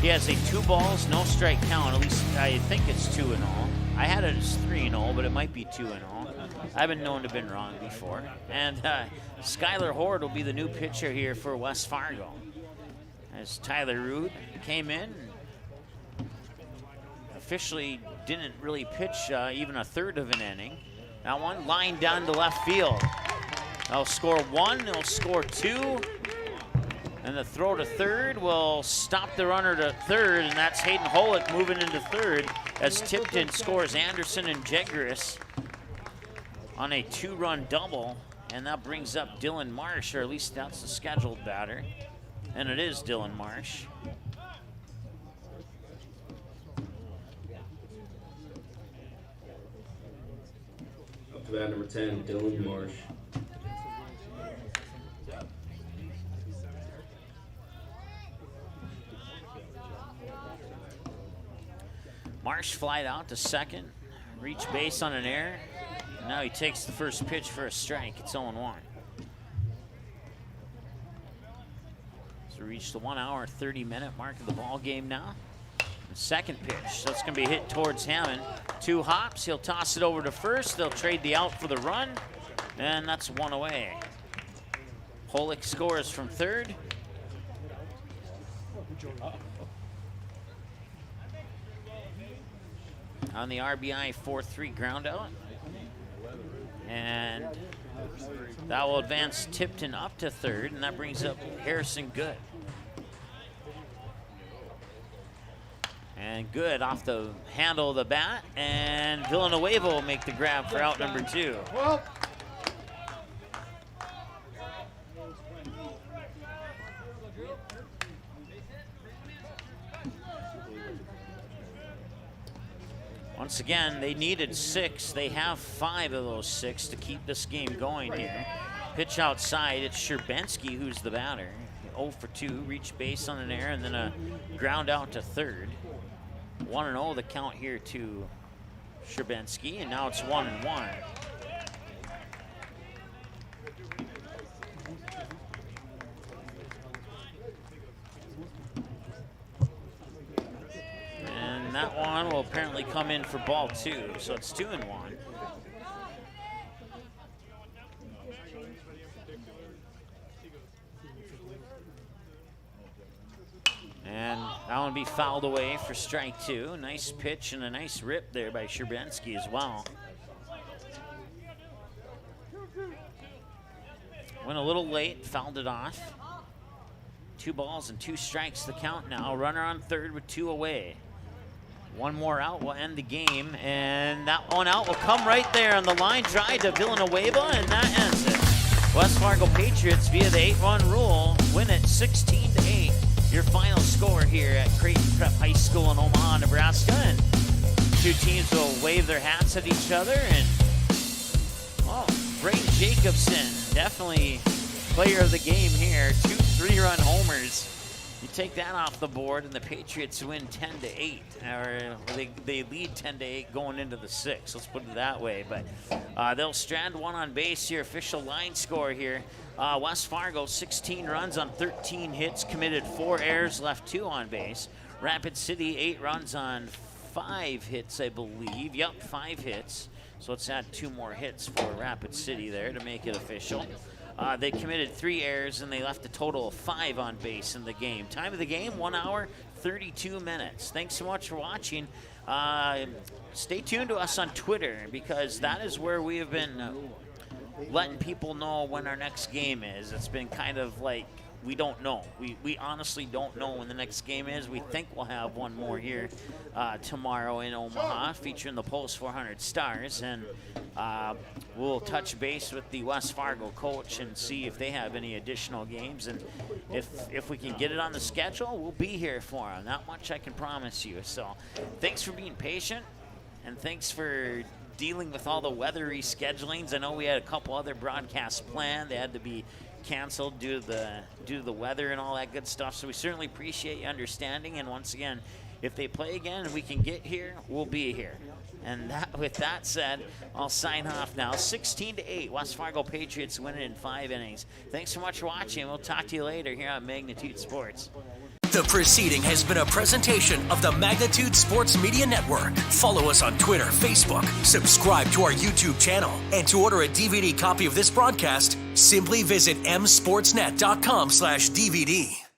He has a 2 balls, no strike count. At least I think it's 2-0. I had it as 3-0, but it might be 2-0. I've been known to have been wrong before. And Skylar Horde will be the new pitcher here for West Fargo. As Tyler Rude came in, officially didn't really pitch even a third of an inning. Now one line down to left field. They'll score 1, they'll score 2, and the throw to third will stop the runner to third, and that's Hayden Holick moving into third as Tipton scores Anderson and Jaggerus on a 2-run double, and that brings up Dylan Marsh, or at least that's the scheduled batter, and it is Dylan Marsh. Up to bat number 10, Dylan Marsh. Marsh flied out to second, reached base on an error, and now he takes the first pitch for a strike. It's 0-1. So reached the 1 hour, 30-minute mark of the ball game now. The second pitch, that's going to be hit towards Hammond. 2 hops, he'll toss it over to first. They'll trade the out for the run, and that's 1 away. Holick scores from third. On the RBI 4-3 ground out. And that will advance Tipton up to third, and that brings up Harrison Good. And Good off the handle of the bat, and Villanueva will make the grab for out number 2. Well. Once again, they needed 6. They have 5 of those 6 to keep this game going here. Pitch outside, it's Sherbensky who's the batter. 0 for 2, reach base on an error, and then a ground out to third. 1-0 the count here to Sherbensky, and now it's 1-1. And that one will apparently come in for ball 2, so it's 2-1. And that one will be fouled away for strike 2. Nice pitch and a nice rip there by Sherbensky as well. Went a little late, fouled it off. 2 balls and 2 strikes the count now. Runner on third with 2 away. One more out will end the game, and that one out will come right there on the line drive to Villanueva, and that ends it. West Fargo Patriots, via the 8-run rule, win it 16-8. Your final score here at Creighton Prep High School in Omaha, Nebraska. And 2 teams will wave their hats at each other. And Braden Jacobson, definitely player of the game here. 2 3-run homers. You take that off the board, and the Patriots win 10-8, or they lead 10-8 going into the 6th. Let's put it that way. But they'll strand 1 on base here. Official line score here. West Fargo 16 runs on 13 hits, committed 4 errors, left 2 on base. Rapid City 8 runs on 5 hits, I believe. Yep, 5 hits. So let's add 2 more hits for Rapid City there to make it official. They committed 3 errors, and they left a total of 5 on base in the game. Time of the game, 1 hour, 32 minutes. Thanks so much for watching. Stay tuned to us on Twitter, because that is where we have been letting people know when our next game is. It's been kind of like, we don't know. We honestly don't know when the next game is. We think we'll have one more here tomorrow in Omaha, featuring the Post 400 Stars, and we'll touch base with the West Fargo coach and see if they have any additional games, and if we can get it on the schedule, we'll be here for them. Not much I can promise you. So thanks for being patient, and thanks for dealing with all the weather reschedulings. I know we had a couple other broadcasts planned. They had to be canceled due to the weather and all that good stuff. So we certainly appreciate you understanding. And once again, if they play again and we can get here, we'll be here. And with that said, I'll sign off now. 16-8, West Fargo Patriots winning in 5 innings. Thanks so much for watching. We'll talk to you later here on Magnitude Sports. The proceeding has been a presentation of the Magnitude Sports Media Network. Follow us on Twitter, Facebook, subscribe to our YouTube channel, and to order a DVD copy of this broadcast, simply visit msportsnet.com/DVD.